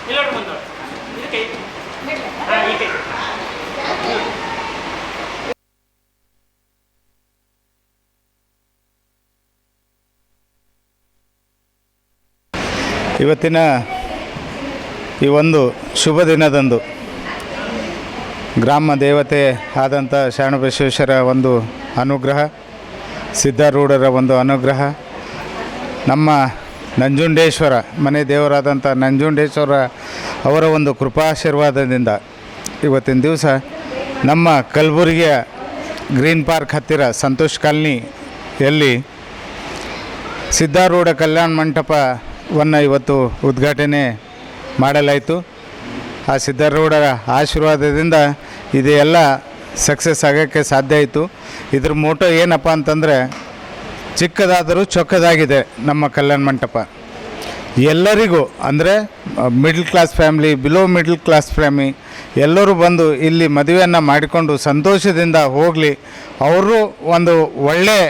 ಇಲ್ಲ ಬಂದು ಇದಕ್ಕೆ ಈ ಕೈ ಇವತ್ತಿನ ಈ ಒಂದು ಶುಭ ದಿನದಂದು ಗ್ರಾಮ ದೇವತೆ ಆದಂಥ ಶರಣಬಸವೇಶ್ವರ ಒಂದು ಅನುಗ್ರಹ, ಸಿದ್ಧಾರೂಢರ ಒಂದು ಅನುಗ್ರಹ, ನಮ್ಮ ನಂಜುಂಡೇಶ್ವರ ಮನೆ ದೇವರಾದಂಥ ನಂಜುಂಡೇಶ್ವರ ಅವರ ಒಂದು ಕೃಪಾಶೀರ್ವಾದದಿಂದ ಇವತ್ತಿನ ದಿವಸ ನಮ್ಮ ಕಲಬುರಗಿಯ ಗ್ರೀನ್ ಪಾರ್ಕ್ ಹತ್ತಿರ ಸಂತೋಷ್ ಕಾಲನಿಯಲ್ಲಿ ಸಿದ್ಧಾರೂಢ ಕಲ್ಯಾಣ ಮಂಟಪವನ್ನು ಇವತ್ತು ಉದ್ಘಾಟನೆ ಮಾಡಲಾಯಿತು. ಆ ಸಿದ್ಧಾರೂಢರ ಆಶೀರ್ವಾದದಿಂದ ಇದೆಲ್ಲ ಸಕ್ಸಸ್ ಆಗೋಕ್ಕೆ ಸಾಧ್ಯ ಆಯಿತು. ಇದ್ರ ಮೋಟೋ ಏನಪ್ಪ ಅಂತಂದರೆ, ಚಿಕ್ಕದಾದರೂ ಚೊಕ್ಕದಾಗಿದೆ ನಮ್ಮ ಕಲ್ಯಾಣ ಮಂಟಪ. ಎಲ್ಲರಿಗೂ ಅಂದರೆ middle class family, below middle class family ಎಲ್ಲರೂ ಬಂದು ಇಲ್ಲಿ ಮದುವೆಯನ್ನು ಮಾಡಿಕೊಂಡು ಸಂತೋಷದಿಂದ ಹೋಗಲಿ, ಅವರು ಒಂದು ಒಳ್ಳೆಯ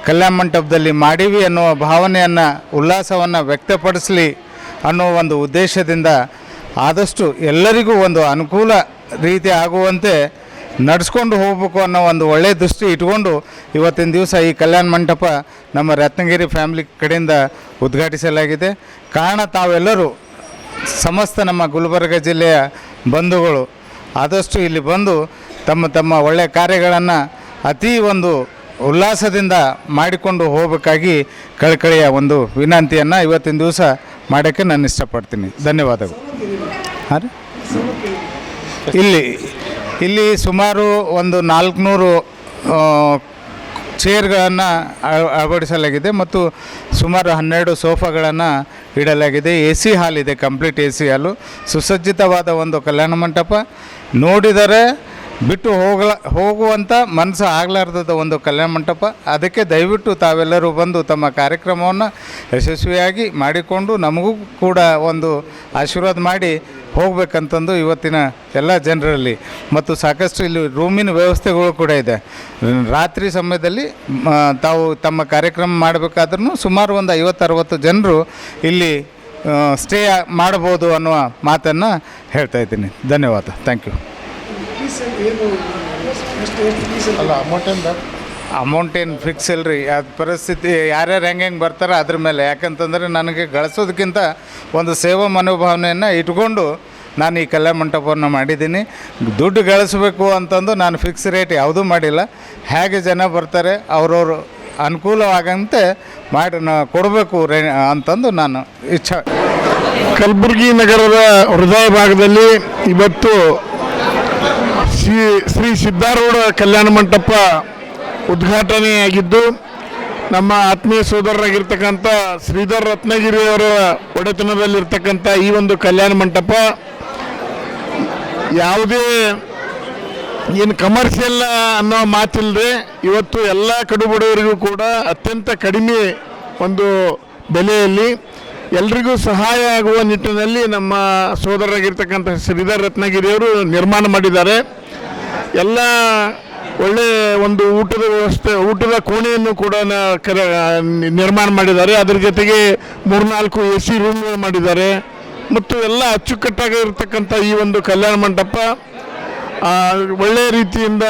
ಕಲ್ಯಾಣ ಮಂಟಪದಲ್ಲಿ ಮಾಡೀವಿ ಅನ್ನುವ ಭಾವನೆಯನ್ನು, ಉಲ್ಲಾಸವನ್ನು ವ್ಯಕ್ತಪಡಿಸಲಿ ಅನ್ನೋ ಒಂದು ಉದ್ದೇಶದಿಂದ ಆದಷ್ಟು ಎಲ್ಲರಿಗೂ ಒಂದು ಅನುಕೂಲ ರೀತಿ ಆಗುವಂತೆ ನಡೆಸ್ಕೊಂಡು ಹೋಗಬೇಕು ಅನ್ನೋ ಒಂದು ಒಳ್ಳೆಯ ದೃಷ್ಟಿ ಇಟ್ಕೊಂಡು ಇವತ್ತಿನ ದಿವಸ ಈ ಕಲ್ಯಾಣ ಮಂಟಪ ನಮ್ಮ ರತ್ನಗಿರಿ ಫ್ಯಾಮಿಲಿ ಕಡೆಯಿಂದ ಉದ್ಘಾಟಿಸಲಾಗಿದೆ. ಕಾರಣ ತಾವೆಲ್ಲರೂ ಸಮಸ್ತ ನಮ್ಮ ಗುಲ್ಬರ್ಗ ಜಿಲ್ಲೆಯ ಬಂಧುಗಳು ಆದಷ್ಟು ಇಲ್ಲಿ ಬಂದು ತಮ್ಮ ತಮ್ಮ ಒಳ್ಳೆಯ ಕಾರ್ಯಗಳನ್ನು ಅತಿ ಒಂದು ಉಲ್ಲಾಸದಿಂದ ಮಾಡಿಕೊಂಡು ಹೋಗಬೇಕಾಗಿ ಕಳಕಳಿಯ ಒಂದು ವಿನಂತಿಯನ್ನು ಇವತ್ತಿನ ದಿವಸ ಮಾಡೋಕ್ಕೆ ನಾನು ಇಷ್ಟಪಡ್ತೀನಿ. ಧನ್ಯವಾದಗಳು. ಹಾಂ ರೀ, ಇಲ್ಲಿ ಸುಮಾರು ಒಂದು 400 ಚೇರ್ಗಳನ್ನು ಅಳವಡಿಸಲಾಗಿದೆ ಮತ್ತು ಸುಮಾರು 12 ಸೋಫಾಗಳನ್ನು ಇಡಲಾಗಿದೆ. AC ಹಾಲ್ ಇದೆ, ಕಂಪ್ಲೀಟ್ AC ಹಾಲು, ಸುಸಜ್ಜಿತವಾದ ಒಂದು ಕಲ್ಯಾಣ ಮಂಟಪ. ನೋಡಿದರೆ ಬಿಟ್ಟು ಹೋಗುವಂಥ ಮನಸ್ಸು ಆಗಲಾರ್ದ ಒಂದು ಕಲ್ಯಾಣ ಮಂಟಪ. ಅದಕ್ಕೆ ದಯವಿಟ್ಟು ತಾವೆಲ್ಲರೂ ಬಂದು ತಮ್ಮ ಕಾರ್ಯಕ್ರಮವನ್ನು ಯಶಸ್ವಿಯಾಗಿ ಮಾಡಿಕೊಂಡು ನಮಗೂ ಕೂಡ ಒಂದು ಆಶೀರ್ವಾದ ಮಾಡಿ ಹೋಗ್ಬೇಕಂತಂದು ಇವತ್ತಿನ ಎಲ್ಲ ಜನರಲ್ಲಿ ಮತ್ತು ಸಾಕಷ್ಟು ಇಲ್ಲಿ ರೂಮಿನ ವ್ಯವಸ್ಥೆಗಳು ಕೂಡ ಇದೆ. ರಾತ್ರಿ ಸಮಯದಲ್ಲಿ ತಾವು ತಮ್ಮ ಕಾರ್ಯಕ್ರಮ ಮಾಡಬೇಕಾದ್ರೂ ಸುಮಾರು ಒಂದು 50-60 ಜನರು ಇಲ್ಲಿ ಸ್ಟೇ ಮಾಡ್ಬೋದು ಅನ್ನುವ ಮಾತನ್ನು ಹೇಳ್ತಾ ಇದ್ದೀನಿ. ಧನ್ಯವಾದ. Thank you. ಅಮೌಂಟ್ ಏನು ಫಿಕ್ಸ್ ಇಲ್ಲರಿ, ಅದು ಪರಿಸ್ಥಿತಿ ಯಾರ್ಯಾರು ಹೆಂಗೆ ಬರ್ತಾರೆ ಅದ್ರ ಮೇಲೆ. ಯಾಕಂತಂದರೆ ನನಗೆ ಗಳಿಸೋದಕ್ಕಿಂತ ಒಂದು ಸೇವಾ ಮನೋಭಾವನೆಯನ್ನು ಇಟ್ಕೊಂಡು ನಾನು ಈ ಕಲ್ಯಾಣ ಮಂಟಪವನ್ನು ಮಾಡಿದ್ದೀನಿ. ದುಡ್ಡು ಗಳಿಸ್ಬೇಕು ಅಂತಂದು ನಾನು ಫಿಕ್ಸ್ ರೇಟ್ ಯಾವುದೂ ಮಾಡಿಲ್ಲ. ಹೇಗೆ ಜನ ಬರ್ತಾರೆ ಅವ್ರವ್ರು ಅನುಕೂಲವಾಗಂತೆ ಮಾಡಿ ಕೊಡಬೇಕು ಅಂತಂದು ನಾನು ಇಚ್ಛೆ. ಕಲಬುರಗಿ ನಗರದ ಹೃದಯ ಭಾಗದಲ್ಲಿ ಇವತ್ತು ಶ್ರೀ ಸಿದ್ಧಾರೂಢ ಕಲ್ಯಾಣ ಮಂಟಪ ಉದ್ಘಾಟನೆಯಾಗಿದ್ದು, ನಮ್ಮ ಆತ್ಮೀಯ ಸೋದರರಾಗಿರ್ತಕ್ಕಂಥ ಶ್ರೀಧರ್ ರತ್ನಗಿರಿಯವರ ಒಡೆತನದಲ್ಲಿರ್ತಕ್ಕಂಥ ಈ ಒಂದು ಕಲ್ಯಾಣ ಮಂಟಪ ಯಾವುದೇ ಏನು ಕಮರ್ಷಿಯಲ್ ಅನ್ನೋ ಮಾತಿಲ್ಲದೆ ಇವತ್ತು ಎಲ್ಲ ಕಡುಬಡವರಿಗೂ ಕೂಡ ಅತ್ಯಂತ ಕಡಿಮೆ ಒಂದು ಬೆಲೆಯಲ್ಲಿ ಎಲ್ರಿಗೂ ಸಹಾಯ ಆಗುವ ನಿಟ್ಟಿನಲ್ಲಿ ನಮ್ಮ ಸೋದರರಾಗಿರ್ತಕ್ಕಂಥ ಶ್ರೀಧರ್ ರತ್ನಗಿರಿಯವರು ನಿರ್ಮಾಣ ಮಾಡಿದ್ದಾರೆ. ಎಲ್ಲ ಒಳ್ಳೆಯ ಒಂದು ಊಟದ ವ್ಯವಸ್ಥೆ, ಊಟದ ಕೋಣೆಯನ್ನು ಕೂಡ ನಿರ್ಮಾಣ ಮಾಡಿದ್ದಾರೆ. ಅದರ ಜೊತೆಗೆ 3-4 AC ರೂಮ್ಗಳು ಮಾಡಿದ್ದಾರೆ ಮತ್ತು ಎಲ್ಲ ಅಚ್ಚುಕಟ್ಟಾಗಿರ್ತಕ್ಕಂಥ ಈ ಒಂದು ಕಲ್ಯಾಣ ಮಂಟಪ ಒಳ್ಳೆಯ ರೀತಿಯಿಂದ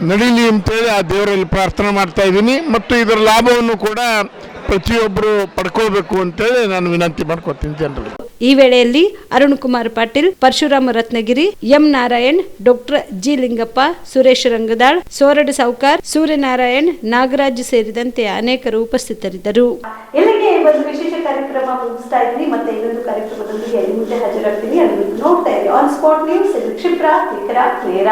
ನಡೀಲಿ ಅಂತೇಳಿ ಆ ದೇವರಲ್ಲಿ ಪ್ರಾರ್ಥನೆ ಮಾಡ್ತಾ ಇದ್ದೀನಿ. ಮತ್ತು ಇದರ ಲಾಭವನ್ನು ಕೂಡ ಪ್ರತಿಯೊಬ್ಬರು ಪಡ್ಕೊಳ್ಬೇಕು ಅಂತೇಳಿ ನಾನು ವಿನಂತಿ ಮಾಡ್ಕೊತೀನಿ ಜನರಲ್ಲಿ. ಈ ವೇಳೆಯಲ್ಲಿ Arun Kumar Patil, Parashurama Ratnagiri, M Narayan, doctor G Lingappa, Suresh Rangadal, Sorad Savkar, Suryanarayan, Nagaraj ಸೇರಿದಂತೆ ಅನೇಕರು ಉಪಸ್ಥಿತರಿದ್ದರು. ಇಲ್ಲಿಗೆ ಒಂದು ವಿಶೇಷ ಕಾರ್ಯಕ್ರಮ ಮುಗಿಸ್ತಾ ಇದ್ದೀನಿ. ಮತ್ತೆ ಇನ್ನೊಂದು ಕಾರ್ಯಕ್ರಮದೊಂದಿಗೆ ಅಲ್ಲಿ ಮುಂದೆ ಹಾಜರಾಗ್ತೀನಿ. ಅಲ್ಲಿ ನೋಡ್ತಾ ಇರಿ ಆನ್ ಸ್ಪಾಟ್ ನ್ಯೂಸ್. ಕ್ಷಿಪ್ರ, ನಿಖರ, ನೇರ.